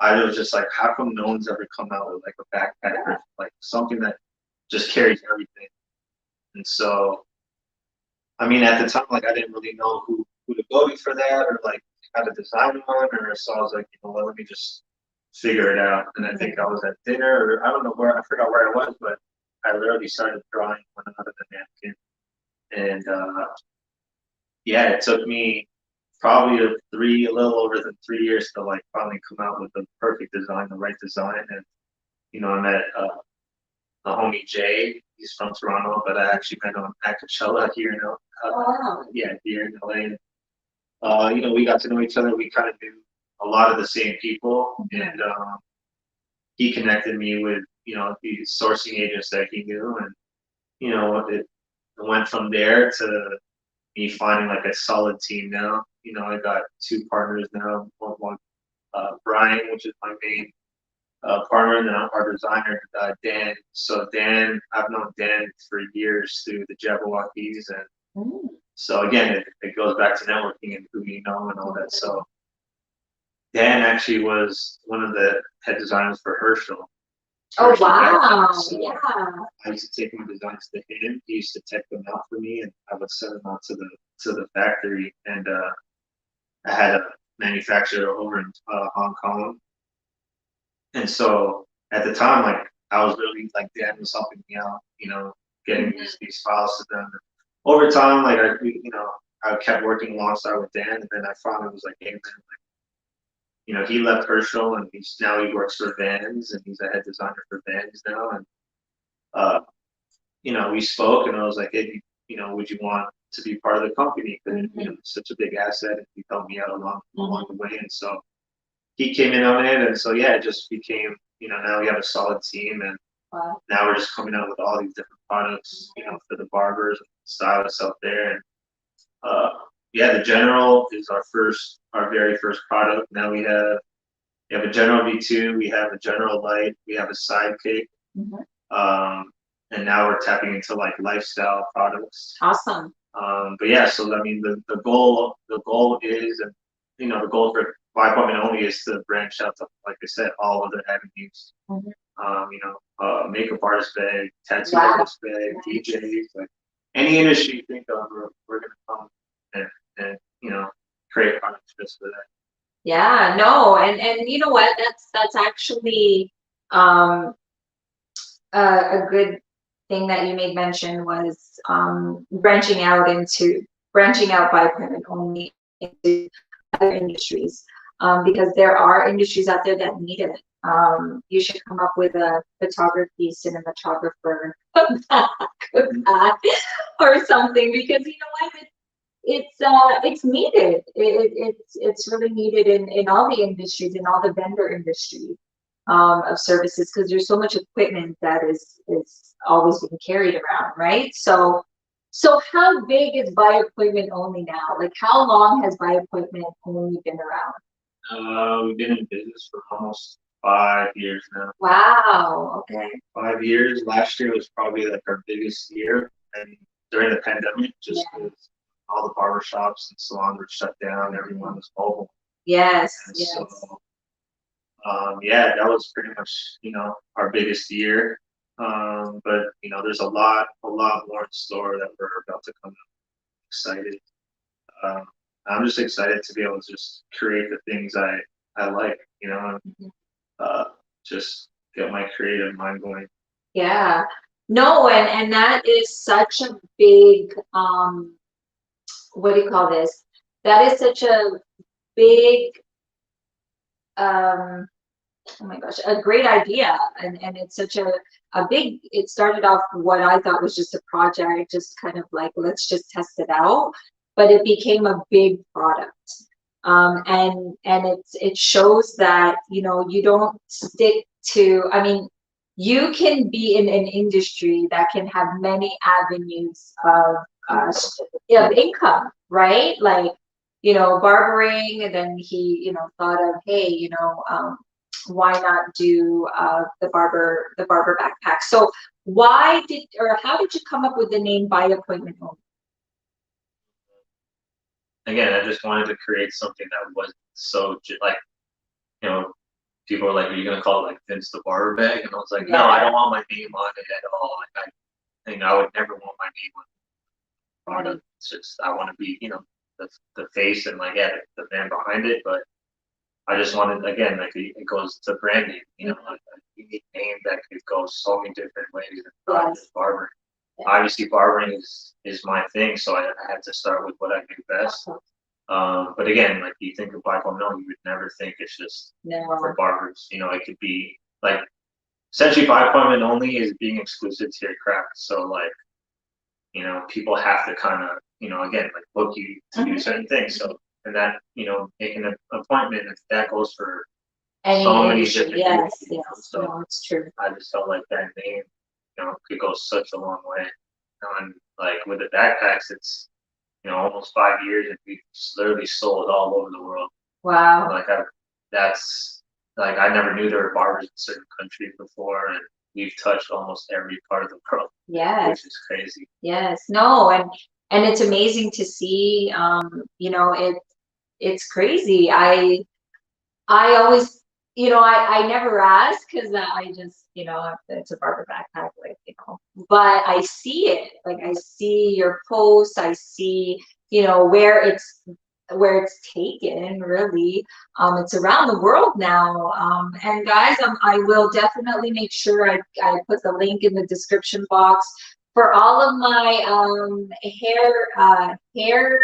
I was just like, how come no one's ever come out with like a backpack or like something that just carries everything? And so, I mean, at the time, like, I didn't really know who to go to for that, or like how to design one, or so I was like, you know what, let me just figure it out. And I think I was at dinner, or I don't know where, I forgot where I was, but I literally started drawing one out of the napkin. And yeah, it took me probably a little over than 3 years to like finally come out with the perfect design, the right design. And you know, I met the homie Jay. He's from Toronto, but I actually met him at Coachella here in here in LA. You know, we got to know each other. We kind of knew a lot of the same people, and he connected me with, you know, the sourcing agents that he knew, and you know, it went from there to me finding like a solid team now. You know, I got 2 partners now. One Brian, which is my main partner, and then our designer, Dan. So Dan, I've known Dan for years through the Jabberwockies, and so again, it goes back to networking and who you know and all that. So Dan actually was one of the head designers for Herschel. Oh wow! So yeah. I used to take my designs to him. He used to tech them out for me, and I would send them out to the factory. And I had a manufacturer over in Hong Kong. And so at the time, like, I was really like Dan was helping me out, getting these files to them. Over time, like I kept working alongside with Dan, and then I finally was like, hey man, he left Herschel and he works for Vans and he's a head designer for Vans now. And uh, we spoke and I was like, hey, would you want to be part of the company? Because it's such a big asset and he helped me out along the way. And so he came in on it, and so yeah, it just became, now we have a solid team, and now we're just coming out with all these different products, for the barbers and stylists out there. And yeah, the General is our very first product. Now we have a General V2, we have a General Light, we have a Sidekick, and now we're tapping into like lifestyle products. Awesome. But yeah, so I mean, the goal is, and the goal for my appointment only is to branch out to, like I said, all other avenues. Makeup artist bag, tattoo artist bag, DJs, like any industry you think of, we're gonna come and create products just for that. Yeah, no, and you know what? That's actually a good thing that you made mention was branching out by appointment only into other industries, because there are industries out there that need it. You should come up with a photography cinematographer or something, because you know what? It's needed. It's really needed in all the industries, in all the vendor industry of services, because there's so much equipment that is always being carried around, right? So how big is by appointment only now? Like, how long has by appointment only been around? We've been in business for almost 5 years now. Wow. Okay. 5 years. Last year was probably like our biggest year, and during the pandemic, just because all the barbershops and salons were shut down, everyone was mobile. Yes. And yes. so, yeah, that was pretty much, our biggest year. But there's a lot more in store that we're about to come up. Excited. I'm just excited to be able to just create the things I like, just get my creative mind going. Yeah. No, and that is such a big what do you call this? That is such a big oh my gosh, a great idea. And it's such a big, it started off what I thought was just a project, just kind of like, let's just test it out, but it became a big product. And it shows that, you don't stick to, I mean, you can be in an industry that can have many avenues of income, right? Like, barbering, and then he, thought of, hey, why not do the barber backpack? So how did you come up with the name by appointment only? Again, I just wanted to create something that wasn't so like, people were like, "Are you gonna call it like Vince the Barber bag?" And I was like, "No, I don't want my name on it at all. Like, I would never want my name on the product. It's just I want to be, the face and like the man behind it, but." I just wanted, again, like it goes to branding, like a unique name that could go so many different ways. And just barbering. Obviously, barbering is my thing, so I had to start with what I do best. But again, like you think of Black Woman, you would never think it's just for barbers. It could be like essentially by appointment only is being exclusive to your craft. So like, people have to kind of, again, like book you to do certain things. So. And that, making an appointment, that goes for so many different yes. So no, it's true. I just felt like that name, could go such a long way. And like with the backpacks, it's, almost 5 years and we've literally sold all over the world. Wow. Like I never knew there were barbers in certain countries before, and we've touched almost every part of the world. Yes. Which is crazy. Yes. No, and it's amazing to see, it's crazy. I always, I never ask because I just, it's a barber backpack, like, but I see it. Like I see your posts, I see, where it's where it's taken, really. It's around the world now. And guys, I will definitely make sure I put the link in the description box for all of my hair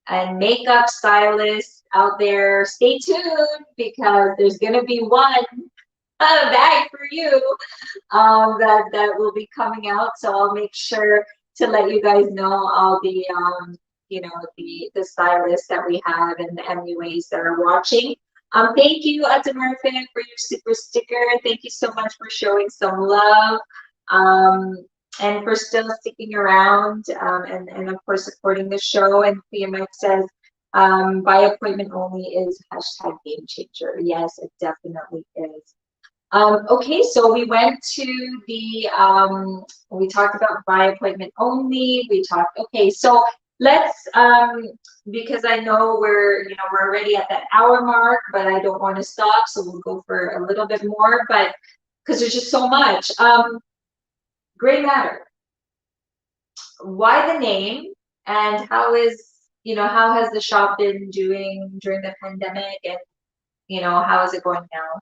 and makeup stylists out there. Stay tuned because there's gonna be one bag for you that will be coming out. So I'll make sure to let you guys know all the the stylists that we have and the MUAs that are watching. Thank you, Atamarfin, for your super sticker. Thank you so much for showing some love. And for still sticking around and of course supporting the show. And PMX says, by appointment only is hashtag game changer. Yes, it definitely is. Okay, so we went to the, we talked about by appointment only. We talked, okay, so let's, because I know we're already at that hour mark, but I don't want to stop. So we'll go for a little bit more, but because there's just so much. Gray matter. Why the name, and how how has the shop been doing during the pandemic, and how is it going now?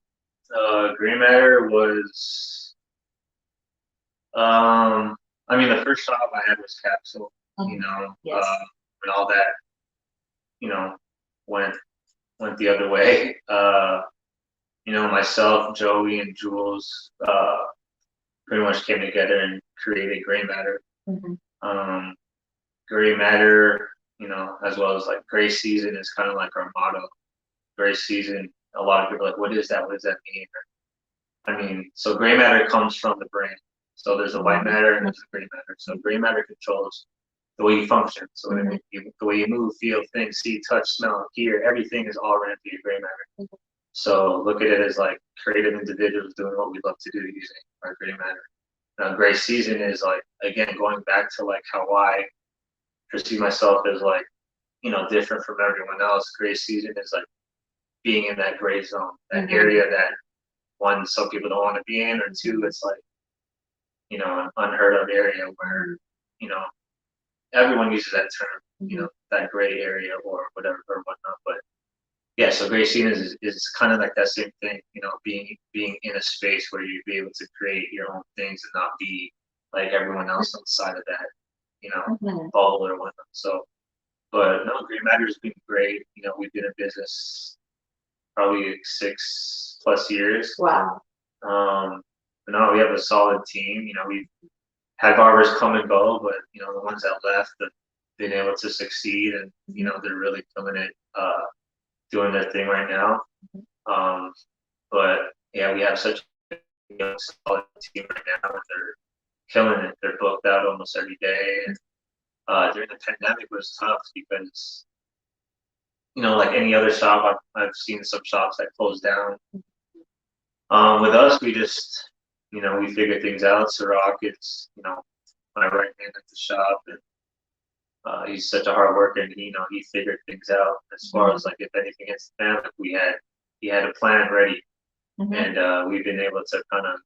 Gray matter was, I mean, the first shop I had was Capsule, Yes. and all that, went the other way. Myself, Joey, and Jules, pretty much came together and created Gray Matter. Gray Matter, as well as like Gray Season is kind of like our motto. Gray Season, a lot of people are like, what is that? What does that mean? I mean, so gray matter comes from the brain. So there's a white matter and there's a gray matter. So gray matter controls the way you function. So the way you move, feel, think, see, touch, smell, hear, everything is all ran through your gray matter. So look at it as like creative individuals doing what we love to do using our gray matter. Now, gray season is like, again, going back to like how I perceive myself as like, different from everyone else. Gray season is like being in that gray zone, that area that, one, some people don't want to be in, or two, it's like, an unheard of area where, everyone uses that term, that gray area or whatever or whatnot. But yeah, so gray scene is kind of like that same thing, being in a space where you'd be able to create your own things and not be like everyone else on the side of that, bubble or whatnot. So, but no, Green Matter has been great. We've been in business probably 6+ years. Wow. But no, we have a solid team. We've had barbers come and go, but the ones that left have been able to succeed, and they're really killing it, doing their thing right now. But yeah, we have such a solid team right now, and they're killing it. They're booked out almost every day, and during the pandemic it was tough because like any other shop, I've seen some shops that closed down. With us, we just, we figure things out. Sirach, it's, my right hand at the shop, and he's such a hard worker, and he figured things out as far as like if anything hits the fan, like he had a plan ready, and we've been able to kind of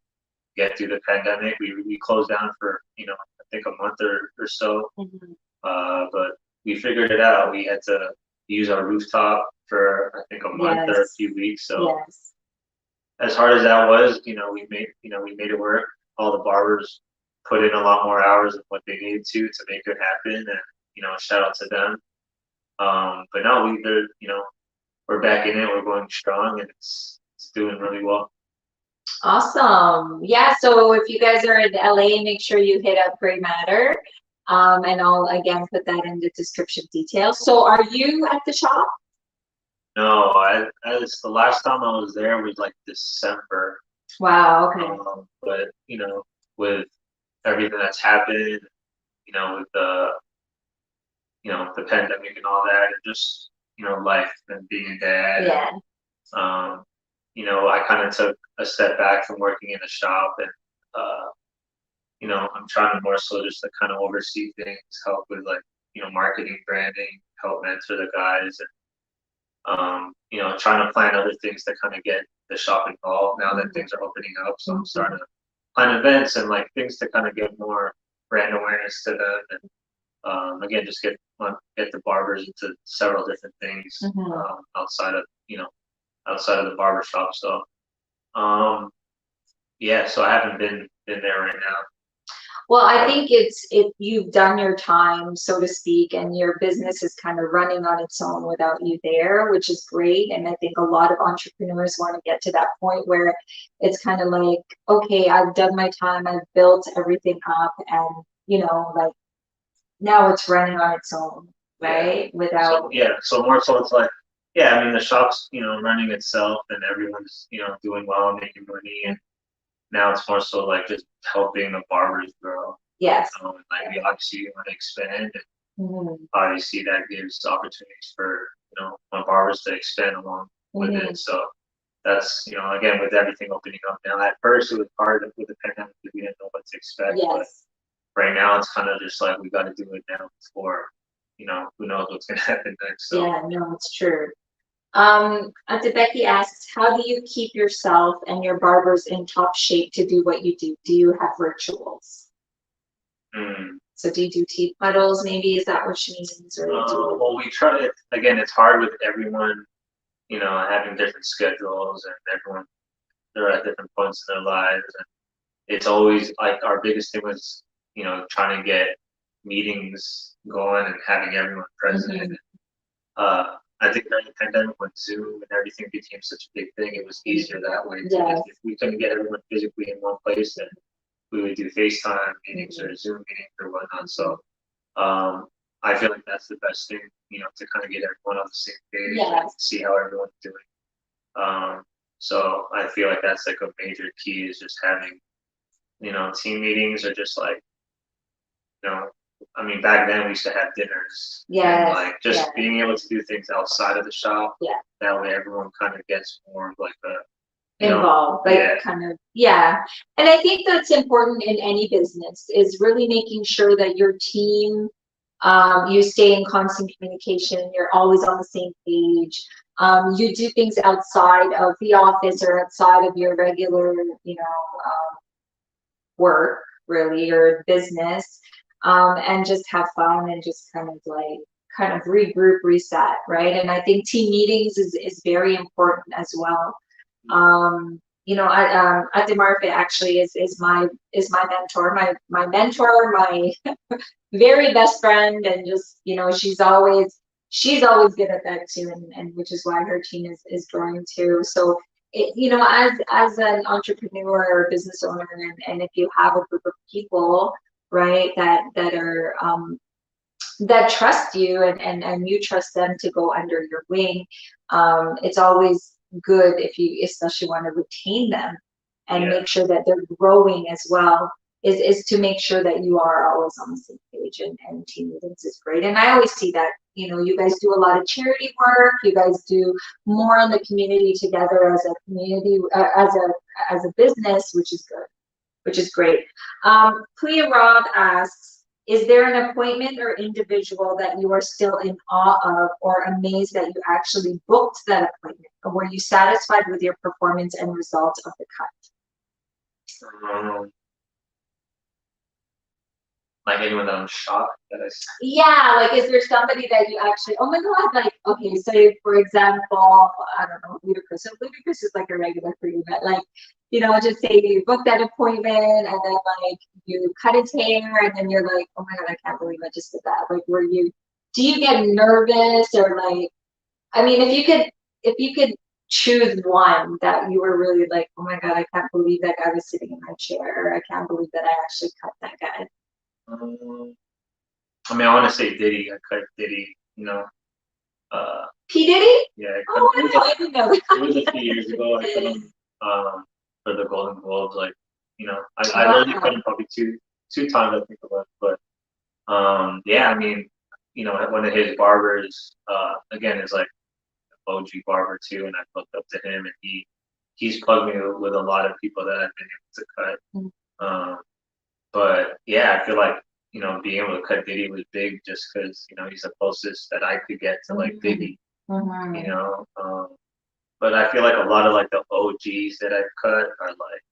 get through the pandemic. We closed down for I think a month or so, but we figured it out. We had to use our rooftop for I think a month or a few weeks. So as hard as that was, we made it work. All the barbers put in a lot more hours than what they needed to make it happen, and shout out to them. But no, we're back in it. We're going strong, and it's doing really well. Awesome. Yeah, so if you guys are in LA, make sure you hit up Gray Matter. And I'll again put that in the description details. So are you at the shop? No, the last time I was there was like December. Wow, okay. But with everything that's happened, with the pandemic and all that, and just life and being a dad. Yeah. I kind of took a step back from working in the shop, and I'm trying to more so just to kind of oversee things, help with like marketing, branding, help mentor the guys, and trying to plan other things to kind of get the shop involved now that things are opening up. So I'm starting to plan events and like things to kind of get more brand awareness to them, and again, just get the barbers into several different things Mhm. outside of outside of the barber shop. So yeah, so I haven't been there right now. Well, I think it's if you've done your time, so to speak, and your business is kind of running on its own without you there, which is great. And I think a lot of entrepreneurs want to get to that point where it's kind of like, okay, I've done my time, I've built everything up, and like now it's running on its own, Yeah. right? So Without, yeah, so more so it's like, yeah, I mean the shop's running itself and everyone's doing well, making money, and now it's more so like just helping the barbers grow. yes. Like we obviously want to expand, and Mhm. obviously that gives opportunities for my barbers to expand along with Mhm. it. So that's again with everything opening up now. At first it was hard with the pandemic because we didn't know what to expect, but Yes. right now it's kind of just like we got to do it now before who knows what's gonna happen next. So Yeah, no, it's true. Becky asks, how do you keep yourself and your barbers in top shape to do what you do? Do you have rituals? mm, So do you do teeth puddles? Maybe is that what she means, or do well, we try it again. It's hard with everyone, having different schedules, and everyone they're at different points in their lives. And it's always like our biggest thing was, trying to get meetings going and having everyone present. Mhm. I think during the pandemic when Zoom and everything became such a big thing, it was easier that way. Yes. If we couldn't get everyone physically in one place, then we would do FaceTime meetings Mhm. or Zoom meetings or whatnot. So um, I feel like that's the best thing, to kind of get everyone on the same page and Yes. see how everyone's doing. So I feel like that's like a major key is just having, team meetings or just like, you know, I mean, back then we used to have dinners and Yes. like just Yes. being able to do things outside of the shop. Yeah. That way everyone kind of gets more of like a, Involved, like yeah, kind of, yeah. And I think that's important in any business is really making sure that your team, you stay in constant communication, you're always on the same page. You do things outside of the office or outside of your regular, work, really, or business, and just have fun and just kind of regroup, reset, right? And I think team meetings is very important as well. Ate Marfe actually is my mentor, my mentor, my very best friend, and just she's always good at that too, and which is why her team is growing too. So as an entrepreneur or business owner, and if you have a group of people, right, that are that trust you, and you trust them to go under your wing, it's always good if you especially want to retain them and yeah, make sure that they're growing as well, is to make sure that you are always on the same page, and team meetings is great. And I always see that you guys do a lot of charity work, you guys do more in the community together as a community, as a business, which is good, which is great. Clea Rob asks, is there an appointment or individual that you are still in awe of or amazed that you actually booked that appointment? Or were you satisfied with your performance and results of the cut? um, like anyone that I'm shocked that Yeah, like is there somebody that you actually, oh my God, like, okay, say for example, I don't know, Ludacris. So Ludacris is like a regular for you, but like, just say you book that appointment and then like you cut his hair and then you're like, oh my God, I can't believe I just did that. Like, do you get nervous or like, I mean, if you could choose one that you were really like, oh my God, I can't believe that guy was sitting in my chair, or I can't believe that I actually cut that guy. I mean, I want to say Diddy. I cut Diddy. Uh, P. Diddy? yeah, I cut, Oh, wow, I didn't know that. it was a few years ago. I cut him for the Golden Globes. Like, I literally cut him probably two times I think about it. But yeah, I mean, one of his barbers again is like OG barber too, and I looked up to him, and he's plugged me with a lot of people that I've been able to cut. Um, but yeah, I feel like being able to cut Diddy was big just because he's the closest that I could get to like Diddy. You know, but I feel like a lot of like the OGs that I've cut are like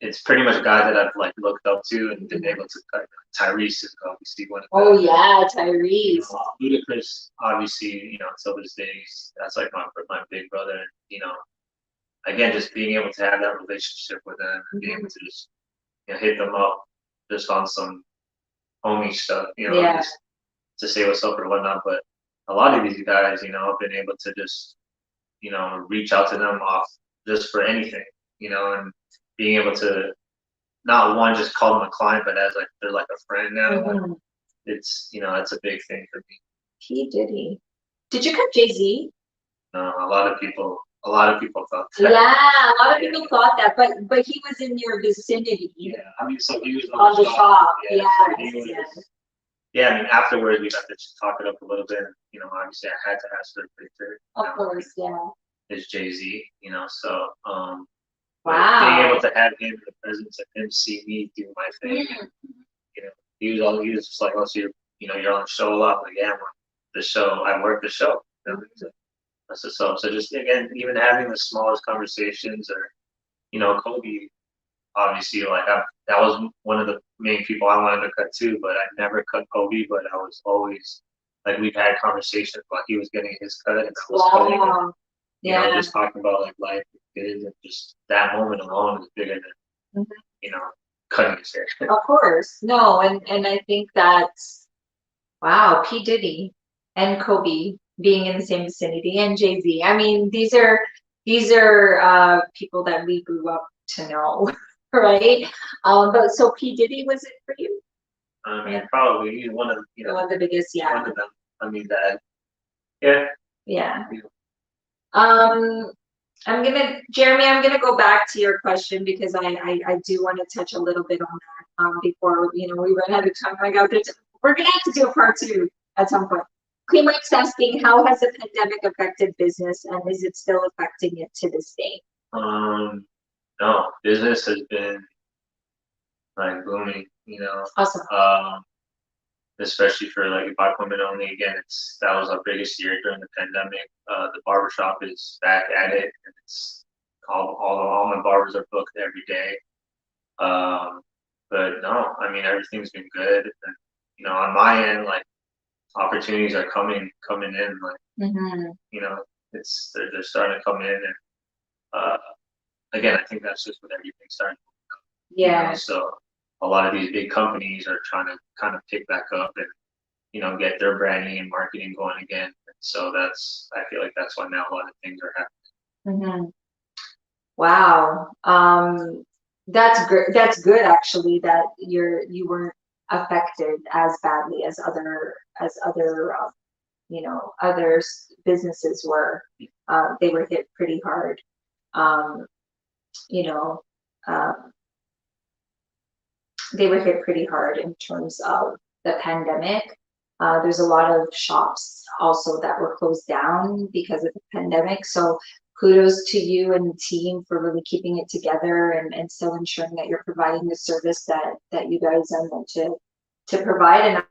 it's pretty much guys that I've like looked up to and been able to cut. Tyrese is obviously one of them. Oh yeah, You Tyrese. know, Ludacris, obviously, till this day, that's like my big brother. Again, just being able to have that relationship with them and being able to just hit them up just on some homie stuff, Yeah. just to say what's up or whatnot. But a lot of these guys, I've been able to just, reach out to them off just for anything, and being able to not one just call them a client, but as like they're like a friend now. Mhm. It's that's a big thing for me. P Diddy. Did you cut Jay-Z? A lot of people thought Yeah, that. a lot of people thought that, but he was in your vicinity. Yeah, I mean, so he was On the shop. Yeah, Yes, so he was, yes. yeah, I mean, afterwards we got to just talk it up a little bit. Obviously I had to ask for a picture. Of course, yeah. It's Jay-Z, so but Wow. being able to have him in the presence of him see me do my thing, and, he was just like, oh, so you're on the show a lot. Like, yeah, I'm on the show. I work the show. That's just so. So just again, even having the smallest conversations, or Kobe, obviously, like that was one of the main people I wanted to cut too. But I never cut Kobe. But I was always like, we've had conversations while he was getting his cut, and I was cutting him. Wow. Yeah. Just talking about like life and kids, and just that moment alone is bigger than Mhm. cutting his hair. Of course. No, and I think that's wow, P. Diddy and Kobe being in the same vicinity, and Jay-Z. I mean, these are people that we grew up to know, right? But so P. Diddy was it for you? I mean, probably one of One of the biggest, yeah. one of them. I mean that. Yeah. Yeah. Jeremy, I'm gonna go back to your question because I do want to touch a little bit on that before we run out of time. We're gonna have to do a part two at some point. Queen Mike's asking, how has the pandemic affected business, and is it still affecting it to this day? No, business has been like booming. Awesome. Especially for like Black women only. Again, that was our biggest year during the pandemic. The barbershop is back at it, and it's all my barbers are booked every day. But no, I mean, everything's been good. And, on my end, like, opportunities are coming in. Like, they're starting to come in, and again, I think that's just with everything starting. Yeah. So a lot of these big companies are trying to kind of pick back up and get their branding and marketing going again. And so I feel like that's why now a lot of things are happening. Wow. That's good. That's good actually that you weren't affected as badly as other other businesses were. They were hit pretty hard. You know, they were hit pretty hard in terms of the pandemic. There's a lot of shops also that were closed down because of the pandemic. So kudos to you and the team for really keeping it together and still ensuring that you're providing the service that you guys are meant to provide, and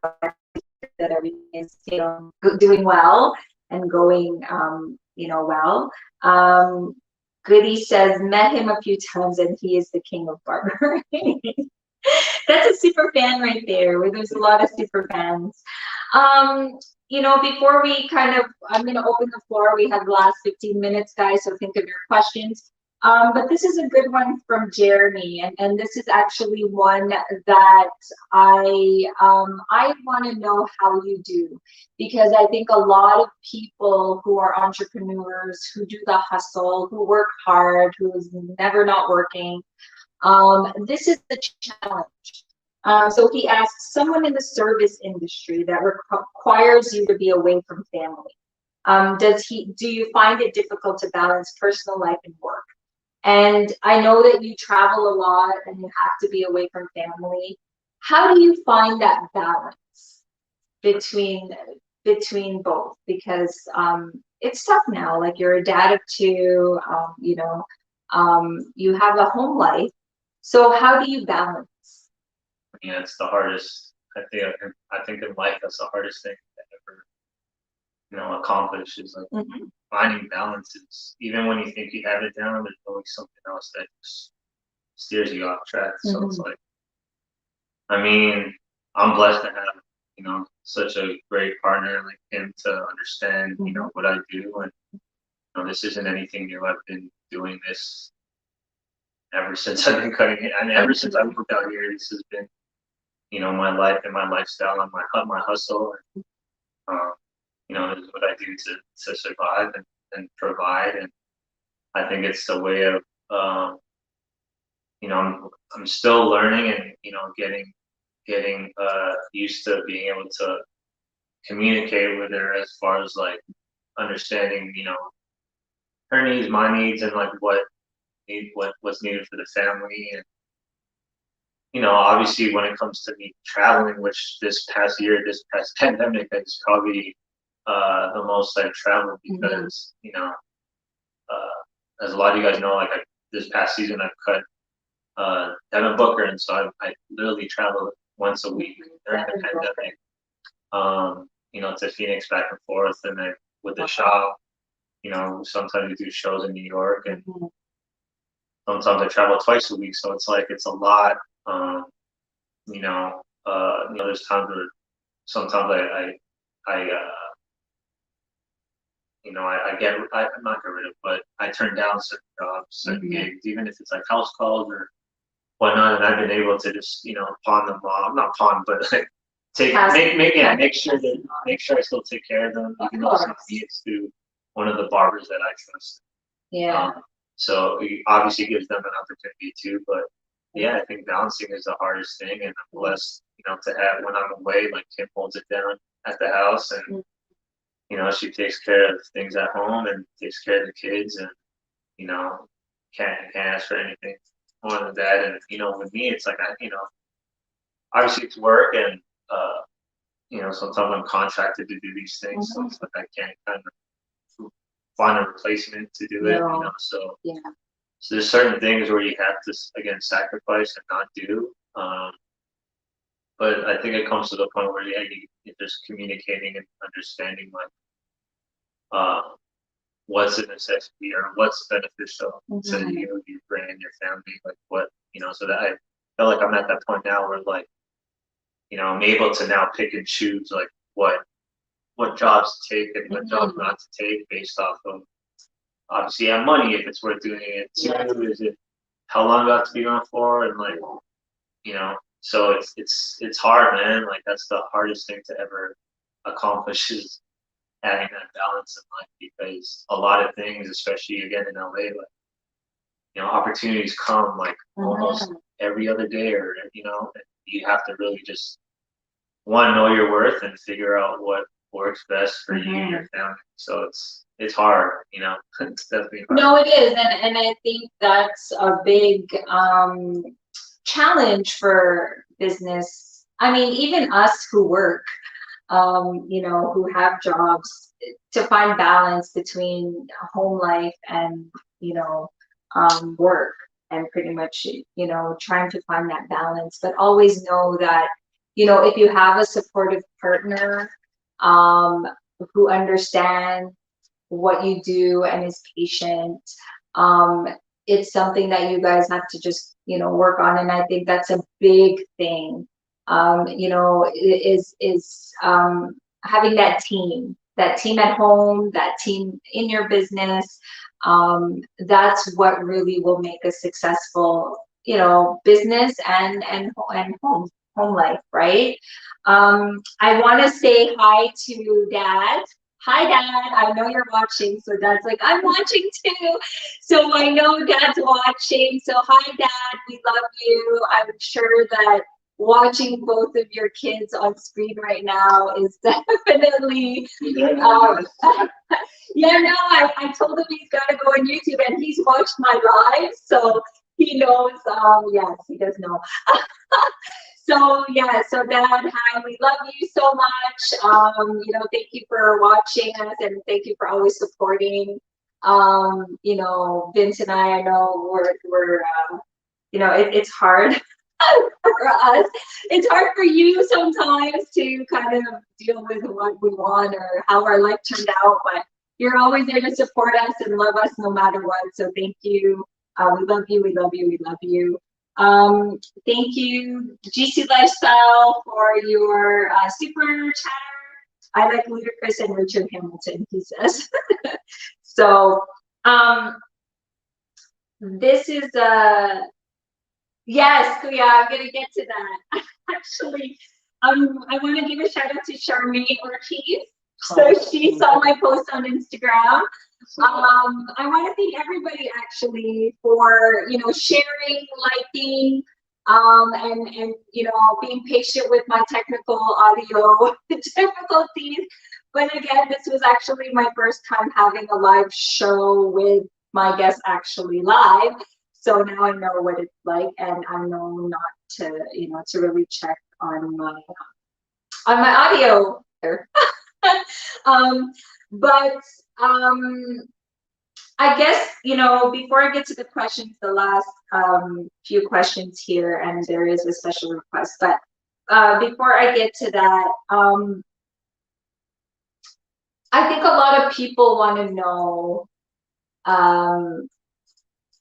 that everything is doing well and going well. Goody says, met him a few times and he is the king of barbering. That's a super fan right there, where there's a lot of super fans. Before we I'm going to open the floor. We have the last 15 minutes, guys, so think of your questions. But this is a good one from Jeremy, and this is actually one that I want to know how you do, because I think a lot of people who are entrepreneurs, who do the hustle, who work hard, who is never not working, this is the challenge. So he asks, someone in the service industry that requires you to be away from family. Do you find it difficult to balance personal life and work? And I know that you travel a lot and you have to be away from family. How do you find that balance between both? Because it's tough now. Like, you're a dad of two, you have a home life. So how do you balance? Yeah, it's the hardest. I think in life that's the hardest thing to ever, accomplish, is like finding balances. Even when you think you have it down, there's always something else that just steers you off track. So it's like, I mean, I'm blessed to have, you know, such a great partner like him to understand, you know, what I do. And, you know, this isn't anything new. I've been doing this ever since I've been cutting it. And ever since I moved out here, this has been, you know, my life and my lifestyle and my hustle. And, you know, this is what I do to survive and provide. And I think it's the way of, you know, I'm still learning and, you know, getting used to being able to communicate with her as far as like understanding, you know, her needs, my needs, and like what's needed for the family. And you know, obviously when it comes to me traveling, which this past pandemic is probably the most I've traveled because you know, as a lot of you guys know, like this past season I've cut Devin Booker, and so I literally traveled once a week during the pandemic. You know, to Phoenix back and forth, and then with the shop, you know, sometimes we do shows in New York, and sometimes I travel twice a week. So it's like it's a lot. You know, there's times where sometimes you know, I'm not get rid of, but I turn down certain jobs, certain gigs, even if it's like house calls or whatnot, and I've been able to just, you know, pawn them off, not pawn, but like make sure I still take care of them, even though it's not me, it's through one of the barbers that I trust. Yeah. So it obviously gives them an opportunity too, but yeah, I think balancing is the hardest thing, and I'm blessed, you know, to have when I'm away, like Kim holds it down at the house, and you know, she takes care of things at home and takes care of the kids, and you know, can't ask for anything more than that. And you know, with me, it's like you know, obviously it's work, and you know, sometimes I'm contracted to do these things, so it's like I can't kind of find a replacement to do it, you know. So so there's certain things where you have to again sacrifice and not do. But I think it comes to the point where you're just communicating and understanding like what's a necessity or what's beneficial to you, your brand, your family, like what, you know, so that I feel like I'm at that point now where like, you know, I'm able to now pick and choose like what jobs to take and what jobs not to take based off of obviously have money if it's worth doing it. Two, is it how long do I have to be on for, and like, you know, so it's hard, man. Like that's the hardest thing to ever accomplish is having that balance in life, because a lot of things, especially again in LA, like, you know, opportunities come like almost every other day, or you know, and you have to really just know your worth and figure out what works best for you and your family. So it's hard, you know. It's definitely hard. No, it is, and I think that's a big challenge for business. I mean, even us who work, you know, who have jobs, to find balance between home life and, you know, work, and pretty much, you know, trying to find that balance. But always know that, you know, if you have a supportive partner who understands what you do and is patient, it's something that you guys have to just, you know, work on. And I think that's a big thing, you know, is having that team at home, that team in your business. That's what really will make a successful, you know, business and home life, right? I want to say hi to Dad. Hi, Dad. I know you're watching. So Dad's like, I'm watching too. So I know Dad's watching. So hi, Dad. We love you. I'm sure that watching both of your kids on screen right now is definitely yeah, no, I told him he's got to go on YouTube, and he's watched my live, so he knows. Yes, he does know. So yeah, so Dad, hi, we love you so much. You know, thank you for watching us, and thank you for always supporting. You know, Vince and I know we're you know, it's hard for us. It's hard for you sometimes to kind of deal with what we want or how our life turned out, but you're always there to support us and love us no matter what. So thank you. We love you. We love you. We love you. Thank you, GC Lifestyle, for your super chatter. I like Ludacris and Richard Hamilton, he says. So, this is yes, yeah, I'm gonna get to that. Actually, I want to give a shout out to Charmaine Ortiz. So she saw my post on Instagram. I want to thank everybody actually for, you know, sharing, liking, and you know, being patient with my technical audio difficulties. But again, this was actually my first time having a live show with my guests actually live. So now I know what it's like, and I know not to, you know, to really check on my audio there. um, but I guess, you know, before I get to the questions, the last few questions here, and there is a special request, but before I get to that, I think a lot of people want to know,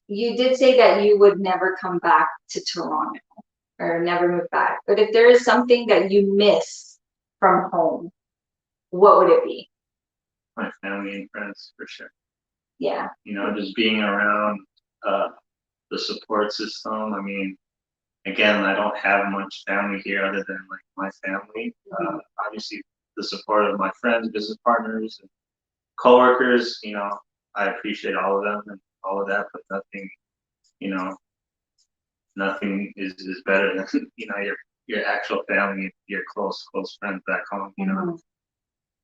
you did say that you would never come back to Toronto or never move back, but if there is something that you miss from home, what would it be? My family and friends, for sure. Yeah. You know, just being around the support system. I mean, again, I don't have much family here other than like my family. Obviously, the support of my friends, business partners, and coworkers. You know, I appreciate all of them and all of that, but nothing, you know, nothing is better than your actual family, your close friends back home. You know,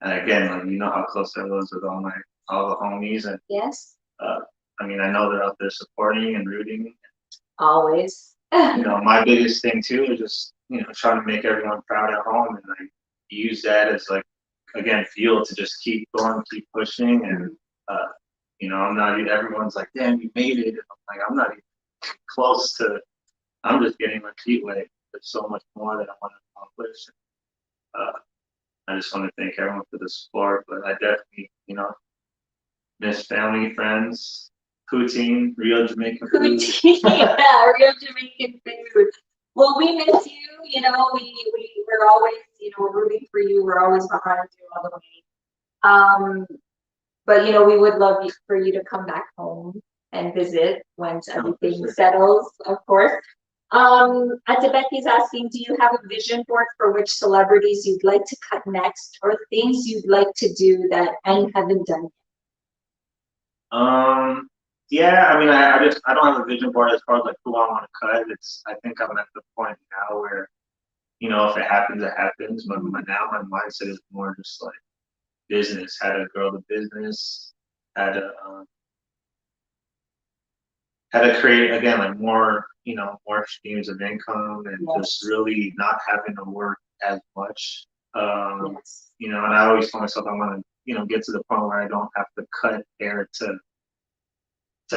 and again, like you know how close I was with all the homies, and Yes. I mean, I know they're out there supporting and rooting. Always. You know, my biggest thing too is just, you know, trying to make everyone proud at home, and like use that as like, again, fuel to just keep going, keep pushing. And you know, I'm not, everyone's like, damn, you made it. I'm like, I'm not even close to, I'm just getting my feet wet. There's so much more that I want to accomplish. I just want to thank everyone for the support, but I definitely, you know, miss family, friends, poutine, real Jamaican food. Poutine, yeah, real Jamaican food. Well, we miss you. You know, we're always, you know, rooting for you. We're always behind you all the way. But you know, we would love for you to come back home and visit once everything settles, of course. Becky's asking, do you have a vision board for which celebrities you'd like to cut next, or things you'd like to do that and haven't done yet? Yeah, I mean, I don't have a vision board as far as like who I want to cut. I think I'm at the point now where, you know, if it happens, it happens. But now my mindset is more just like business, how to grow the business, how to create, again, like more, you know, more streams of income, and just really not having to work as much. You know, and I always tell myself I want to, you know, get to the point where I don't have to cut hair to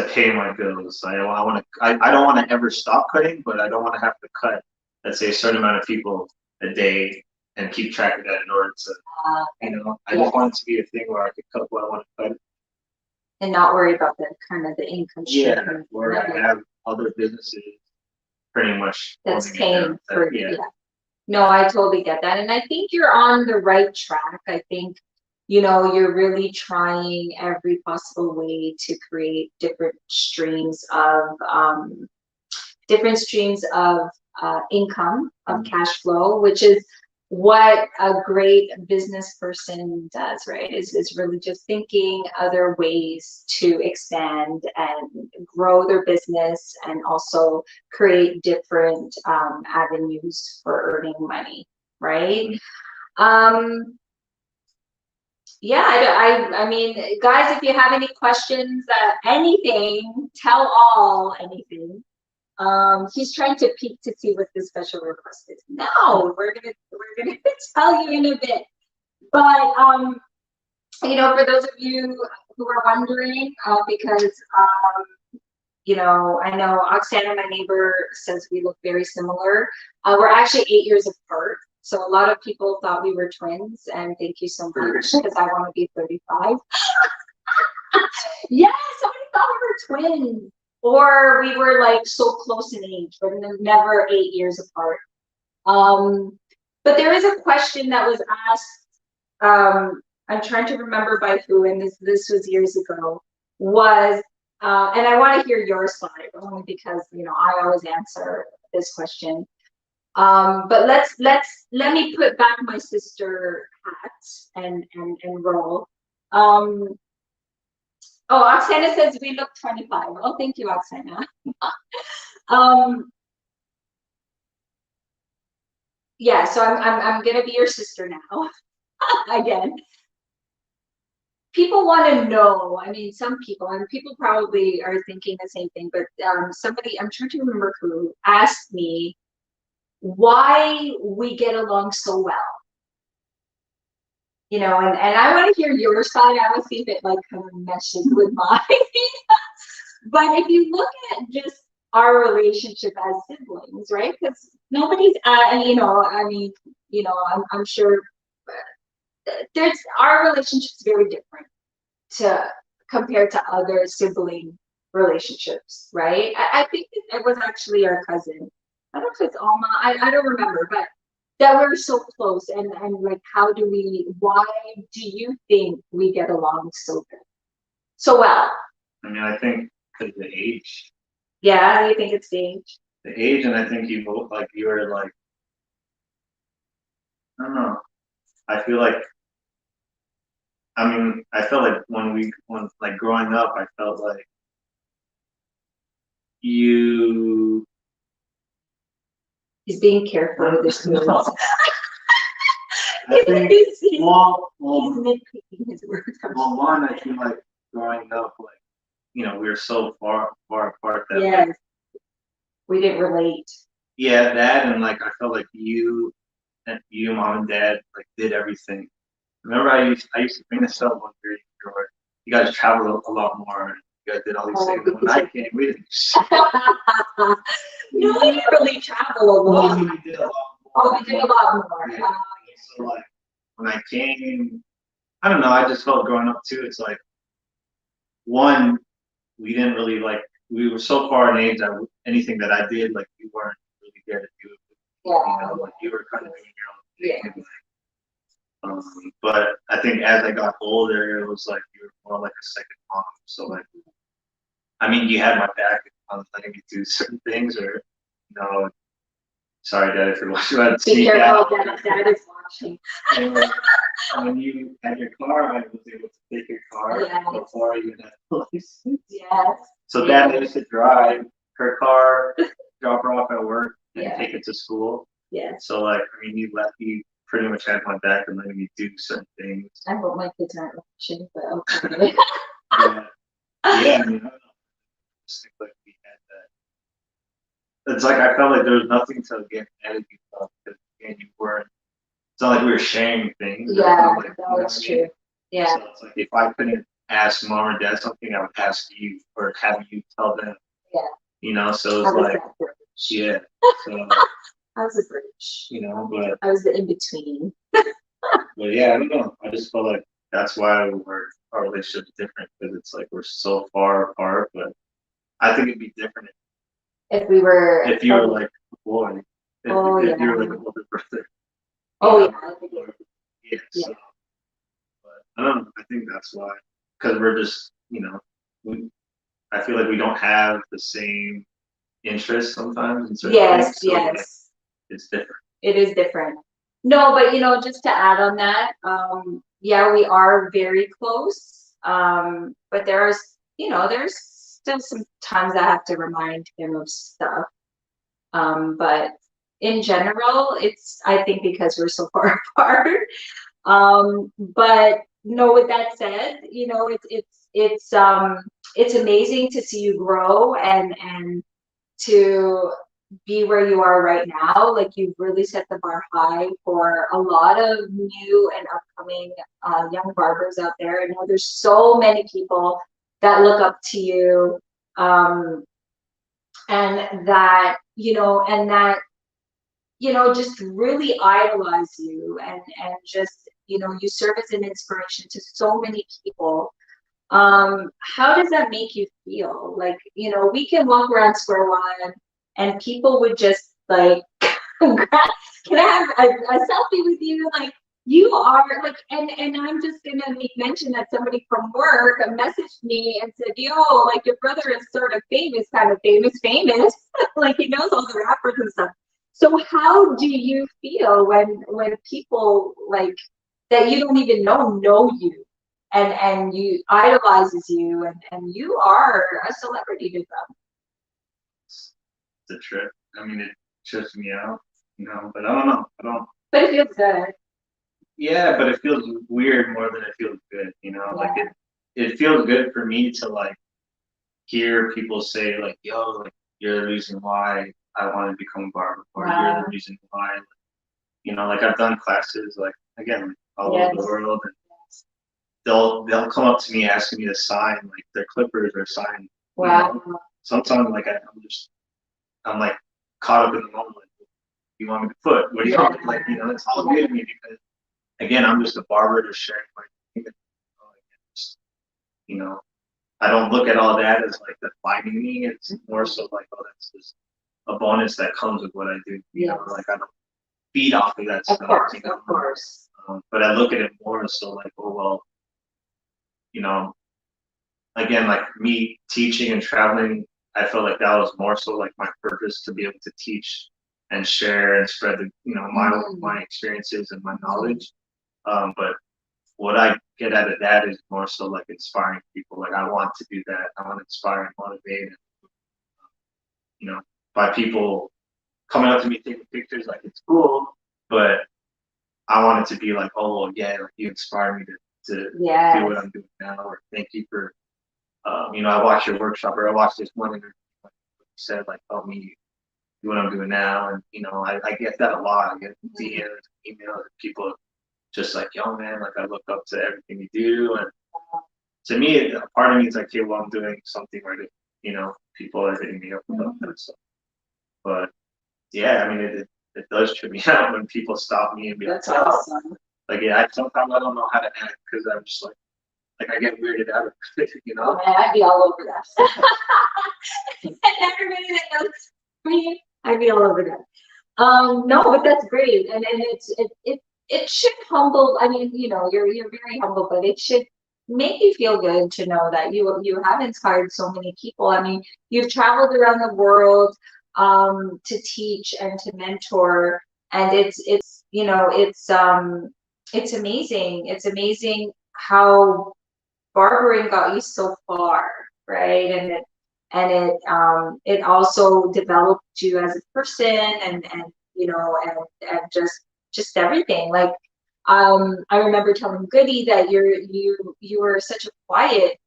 pay my bills. I don't want to ever stop cutting, but I don't want to have to cut, let's say, a certain amount of people a day and keep track of that in order to, you know, I just want it to be a thing where I could cut what I want to cut. and not worry about the kind of the income stream. Yeah, where I have other businesses pretty much that's paying for, yeah. No, I totally get that. And I think you're on the right track. I think, you know, you're really trying every possible way to create different streams of income, of cash flow, which is what a great business person does, right? Is really just thinking other ways to expand and grow their business, and also create different avenues for earning money, right? Yeah, I mean, guys, if you have any questions, anything, tell all, anything. He's trying to peek to see what the special request is. No, we're gonna tell you in a bit. But you know, for those of you who are wondering, because you know, I know Oksana, my neighbor, says we look very similar. We're actually 8 years apart. So a lot of people thought we were twins, and thank you so much, because I want to be 35. Yes, somebody thought we were twins. or we were like so close in age, but never 8 years apart. But there is a question that was asked, I'm trying to remember by who, and this was years ago, was, and I want to hear your side, only because, I always answer this question. But let me put back my sister hat and roll. Oh, Oksana says we look 25. Oh, thank you, Oksana. Yeah, so I'm gonna be your sister now. Again. People want to know, I mean, some people, and people probably are thinking the same thing, but somebody, I'm trying to remember who, asked me why we get along so well. And I want to hear your side. I want to see if it like kind of meshes with mine. But if you look at just our relationship as siblings, right? Because nobody's, I mean, I'm sure our relationship's very different compared to other sibling relationships, right? I think it was actually our cousin. I don't know if it's Alma. I don't remember, but that we're so close, and like, why do you think we get along so good, so well? I mean, I think because the age. Yeah, you think it's the age? The age, and I think you both, like, you were like, I don't know. I feel like, I mean, I felt like when like growing up, I felt like you. He's being careful with his words. No. I think, He's well, nitpicking his words. well, one, I feel like growing up, like, we were so far apart that, Yes. like, We didn't relate. yeah, that, and like I felt like you, mom and dad, like, did everything. Remember, I used to bring this up when you guys traveled a lot more. And you guys did all these things. And when I came, we didn't. No, we didn't really travel a lot. We did a lot more. Oh, we did a lot more. Yeah. So like when I came, I don't know. I just felt growing up too. It's like, one, we didn't really like. We were so far in age that anything that I did, like, you weren't really there to do it. Yeah. Like, you were kind of doing your own thing. Yeah. But I think as I got older, it was like you were more like a second mom. So like, I mean, you had my back on letting me do certain things, or sorry, Dad, if you're watching. Be careful, Dad is watching. And when you had your car, I was able to take your car before you had a license. Yes. So Dad used to drive her car, drop her off at work, and take it to school. Yeah. So like, I mean, you pretty much had my back and letting me do certain things. I hope my kids aren't watching, but okay. Yeah, I mean, I just think like we had that. It's like I felt like there was nothing to get mad at you about, because again, you weren't. It's not like we were sharing things. Yeah, like, that's true. Yeah. So it's like, if I couldn't ask mom or dad something, I would ask you, or have you tell them. Yeah. So it's like, yeah. So I was a bridge. But I was the in between. But yeah, I don't know. I just felt like that's why our relationship's different, because it's like we're so far apart. But I think it'd be different if you were like a boy. If you were like an older brother. Oh yeah. So, but I don't know. I think that's why, because we're just I feel like we don't have the same interests sometimes in certain things. So like, it's different. It is different. No, but just to add on that, yeah, we are very close. But there's still some times I have to remind him of stuff. But in general, I think because we're so far apart. But with that said, it's amazing to see you grow and to be where you are right now. Like, you've really set the bar high for a lot of new and upcoming young barbers out there. I know there's so many people that look up to you, and that just really idolize you, and just you serve as an inspiration to so many people. How does that make you feel? Like, you know, we can walk around Square One and people would just like, can I have a selfie with you? Like, you are like, and I'm just gonna make mention that somebody from work messaged me and said, yo, like your brother is sort of famous, kind of famous, like he knows all the rappers and stuff. So how do you feel when people like that you don't even know you and you idolizes you and you are a celebrity to them? It's a trip. I mean, it trips me out, but I don't know. I don't. But it feels good. Yeah, but it feels weird more than it feels good, like Yeah. it feels good for me to like hear people say like, yo, like you're the reason why I want to become a barber, or you're Wow. the reason why, like I've done classes like again like, all over the Yes. world, and they'll come up to me asking me to sign like their clippers or sign, Wow. sometimes like I'm like caught up in the moment, like, you want me to put, what do you want me, like, it's all good to me because again, I'm just a barber just sharing my thing. Just, you know, I don't look at all that as like defining me. It's more so like, oh, that's just a bonus that comes with what I do. Like I don't feed off of that Of stuff. course, of course. But I look at it more so like, oh well, you know, again, like me teaching and traveling, I felt like that was more so like my purpose to be able to teach and share and spread the, my experiences and my knowledge. But what I get out of that is more so like inspiring people. Like I want to do that. I want to inspire and motivate, and by people coming up to me taking pictures, like it's cool, but I want it to be like, oh well, yeah, like you inspire me to do what I'm doing now, or thank you for, I watched your workshop, or I watched this one interview, like you said, like help me do what I'm doing now, and I get that a lot. I get DMs, emails, people just like, yo man, like I look up to everything you do, and to me, a part of me is like, okay, well I'm doing something right, people are hitting me up about that stuff. But yeah, I mean, it does trip me out when people stop me and be That's like, oh, awesome. like yeah, sometimes I don't know how to act because I'm just like I get weirded out of it, Oh man, I'd be all over that. And everybody that knows me, I'd be all over that. No, but that's great, and it should humble. I mean, you're very humble, but it should make you feel good to know that you have inspired so many people. I mean, you've traveled around the world to teach and to mentor, and it's amazing. It's amazing how barbering got you so far, right? And it also developed you as a person and just everything. Like I remember telling Goody that you were such a quiet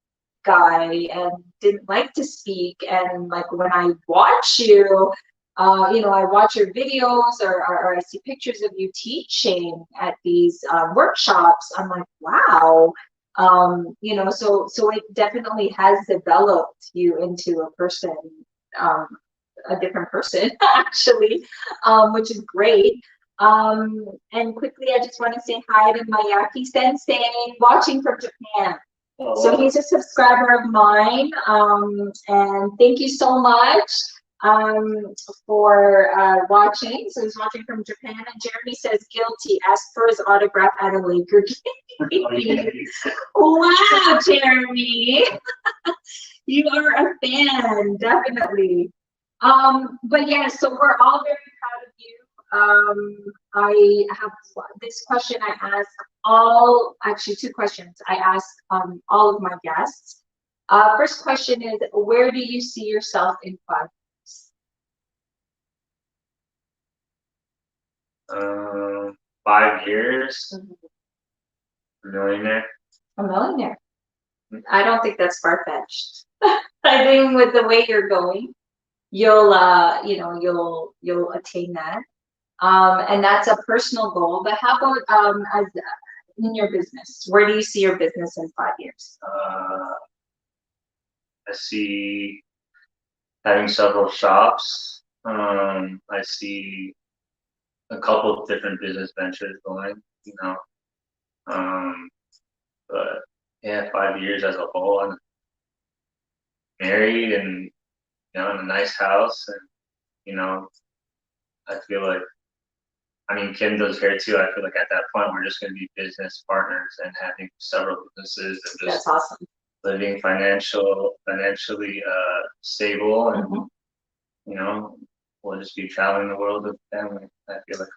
guy and didn't like to speak. And like when I watch you, I watch your videos or I see pictures of you teaching at these workshops. I'm like, wow. So it definitely has developed you into a person, um, a different person, actually, which is great. And quickly, I just want to say hi to Mayaki Sensei, watching from Japan. So he's a subscriber of mine, and thank you so much for watching. So he's watching from Japan, and Jeremy says guilty, asked for his autograph at a Laker game. Wow, Jeremy, you are a fan, definitely. But yeah, so we're all very proud of you. I have this question I ask actually two questions I ask all of my guests. First question is, where do you see yourself in 5 years? 5 years, a millionaire. A millionaire. I don't think that's far-fetched. I think with the way you're going, you'll attain that. And that's a personal goal. But how about as in your business? Where do you see your business in 5 years? I see having several shops. I see a couple of different business ventures going, but yeah, 5 years as a whole. I'm married and, in a nice house, and, I feel like, I mean, Kim does hair too. I feel like at that point, we're just going to be business partners and having several businesses and That's just awesome. living financially stable, and, Mhm. we'll just be traveling the world with family. I feel like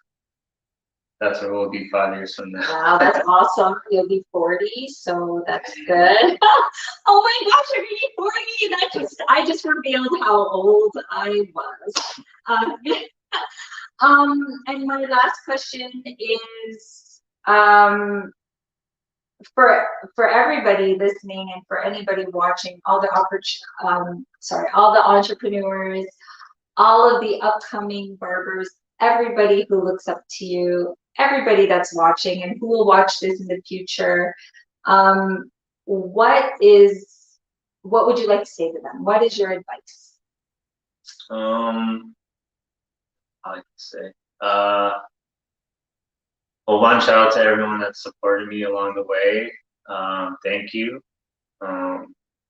that's where we'll be 5 years from now. Wow, that's awesome. You'll be 40, so that's good. Oh my gosh, you're gonna be 40. I just revealed how old I was. Um, and my last question is, for everybody listening and for anybody watching, all the all the entrepreneurs, all of the upcoming barbers, everybody who looks up to you, everybody that's watching and who will watch this in the future, um, what would you like to say to them? What is your advice? I like to say, well, one, shout out to everyone that supported me along the way. Thank you.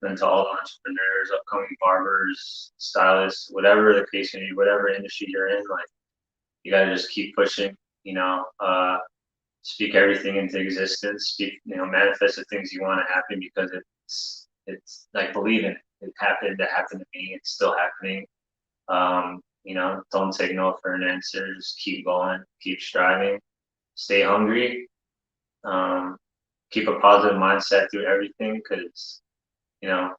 And to all the entrepreneurs, upcoming barbers, stylists, whatever the case may be, whatever industry you're in, like, you gotta just keep pushing, speak everything into existence, manifest the things you want to happen, because it's like, believe in it. It happened to happen to me. It's still happening. Don't take no for an answer. Just keep going, keep striving, stay hungry, keep a positive mindset through everything, because, you know,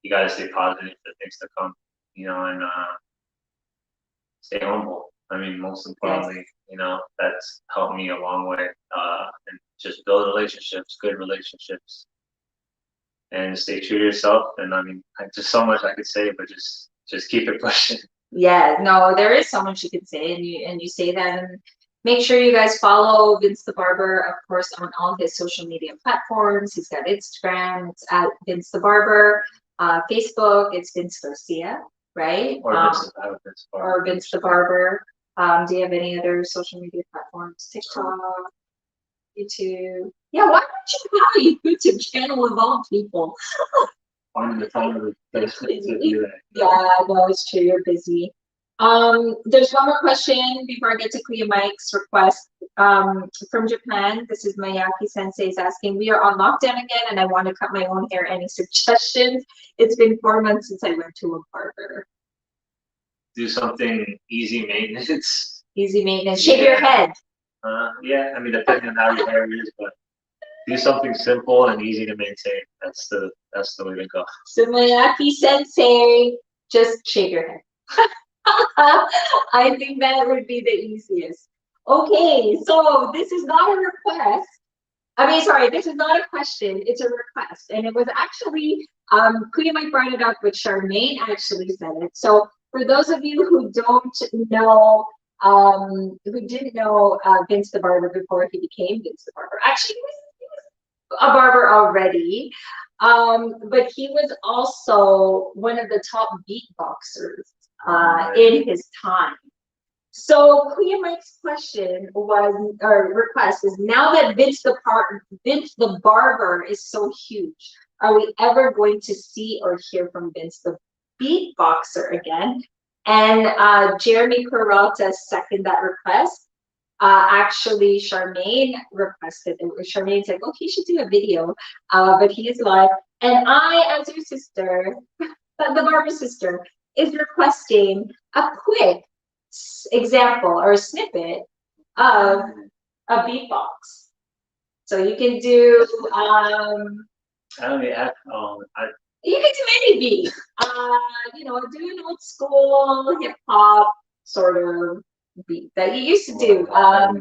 you got to stay positive for things to come, and stay humble. I mean, most importantly, that's helped me a long way, and just build relationships, good relationships, and stay true to yourself. And I mean, just so much I could say, but just keep it pushing. Yeah, no, there is so much you can say, and you say that, and make sure you guys follow Vince the Barber, of course, on all his social media platforms. He's got Instagram, it's at Vince the Barber. Facebook, it's Vince Garcia, right? Or Vince Barber. Or Vince the Barber. Do you have any other social media platforms? TikTok, YouTube? Yeah, why don't you have a YouTube channel of all people? Finding the time to do that. Yeah, no, it's true. You're busy. There's one more question before I get to Kuya Mike's request. From Japan, this is Mayaki Sensei is asking, we are on lockdown again and I want to cut my own hair. Any suggestions? It's been 4 months since I went to a barber. Do something easy maintenance. Easy maintenance. Shave your head. Yeah, I mean, depending on how your hair is, but do something simple and easy to maintain. That's the way to go. So Mayaki Sensei, just shave your head. I think that would be the easiest. Okay, so this is not a request. I mean, sorry, this is not a question, it's a request. And it was actually, Kuya Mike brought it up, but Charmaine actually said it. So for those of you who don't know, who didn't know Vince the Barber before he became Vince the Barber, actually he was a barber already, but he was also one of the top beatboxers in his time. So Kuya Mike's question was, or request is, now that Vince the Barber is so huge, are we ever going to see or hear from Vince the Beatboxer again? And Jeremy Peralta seconded that request. Actually, Charmaine requested it. Charmaine said, oh, he should do a video, but he is live. And I, as your sister, the Barber sister, is requesting a quick example or a snippet of a beatbox. So you can do you can do any beat. Do an old school hip hop sort of beat that you used to do. I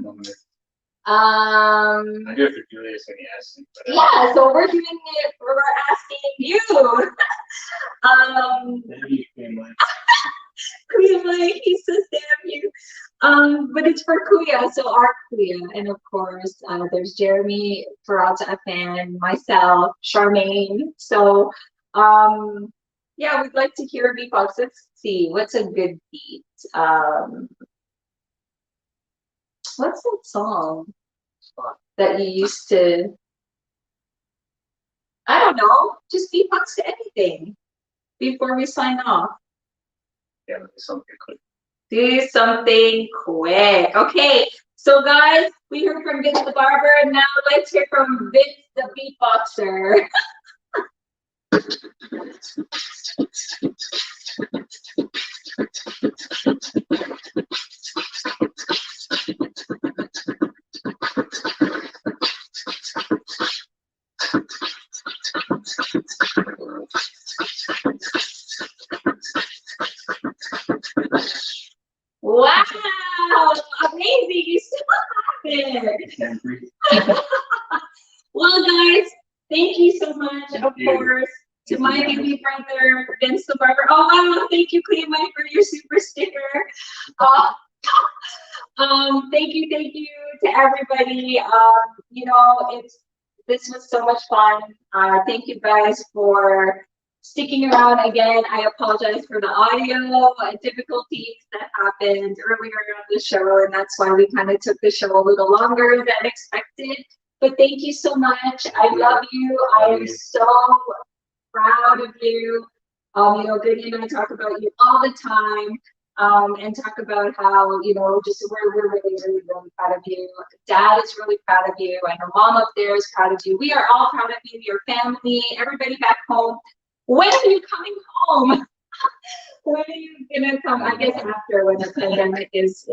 do it for Julius when he asks me. Yeah, so we're doing it. We're asking you. Kuya Mike, he says damn you. But it's for Kuya, so our Kuya. And of course, there's Jeremy Peralta, a fan, myself, Charmaine. So, yeah, we'd like to hear a beatbox. Let's see, what's a good beat? What's that song that you used to? I don't know, just beatbox to anything before we sign off. Yeah, something quick. Do something quick. Okay, so guys, we heard from Vince the Barber, and now let's hear from Vince the Beatboxer. Wow, amazing, you still have it. Well, guys, thank you so much, of course, to my baby brother, Vince the Barber. Oh, wow, thank you, Clea Mike, for your super sticker. Thank you to everybody. You know, this was so much fun. Thank you guys for sticking around again. I apologize for the audio difficulties that happened earlier on the show, and that's why we kind of took the show a little longer than expected. But thank you so much. I love you. I am so proud of you. You know, Goody and I talk about you all the time. And talk about how, you know, just we're really proud of you. Dad is really proud of you. I know Mom up there is proud of you. We are all proud of you, your family, everybody back home. When are you coming home? When are you gonna come? I guess after, when the pandemic is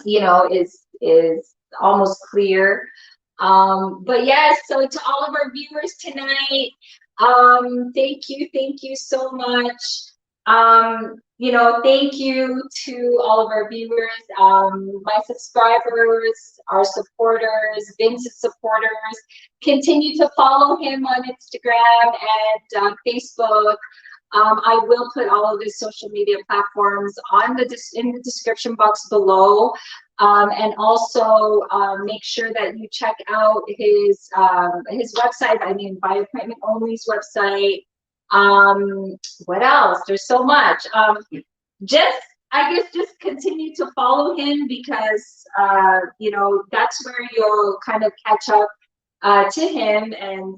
you know, is almost clear. But yes, so to all of our viewers tonight, thank you so much. You know, thank you to all of our viewers, my subscribers, our supporters, Vince's supporters. Continue to follow him on Instagram and Facebook. I will put all of his social media platforms on in the description box below. And also make sure that you check out his website. I mean, by appointment only's website. What else? There's so much. I guess just continue to follow him, because you know, that's where you'll kind of catch up to him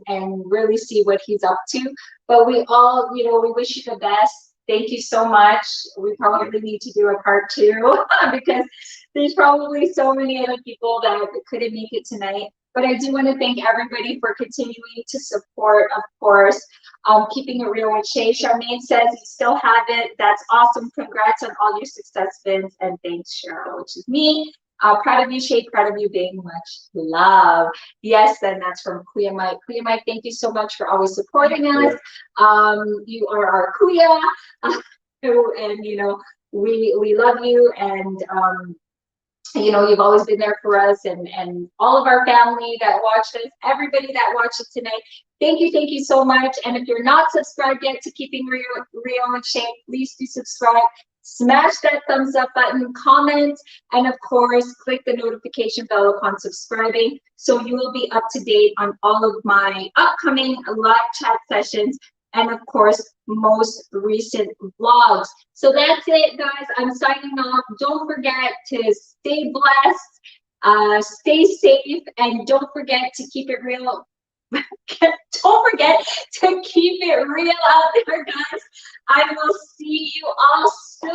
and really see what he's up to. But we all, you know, we wish you the best. Thank you so much. We probably need to do a part 2 because there's probably so many other people that couldn't make it tonight. But I do want to thank everybody for continuing to support, of course. Keeping it real with Shay. Charmaine says you still have it. That's awesome. Congrats on all your success, Vince. And thanks, Cheryl, which is me. Proud of you, Shay. Proud of you, being much love. Yes, and that's from Kuya Mike. Kuya Mike, thank you so much for always supporting us. You are our Kuya. And, you know, we love you. And, you know, you've always been there for us, and all of our family that watched us, everybody that watched us tonight. Thank you so much. And if you're not subscribed yet to Keeping Real with Shay, please do subscribe. Smash that thumbs up button, comment, and of course, click the notification bell upon subscribing, so you will be up to date on all of my upcoming live chat sessions, and of course, most recent vlogs. So that's it, guys. I'm signing off. Don't forget to stay blessed, stay safe, and don't forget to keep it real. Don't forget to keep it real out there, guys. I will see you all soon.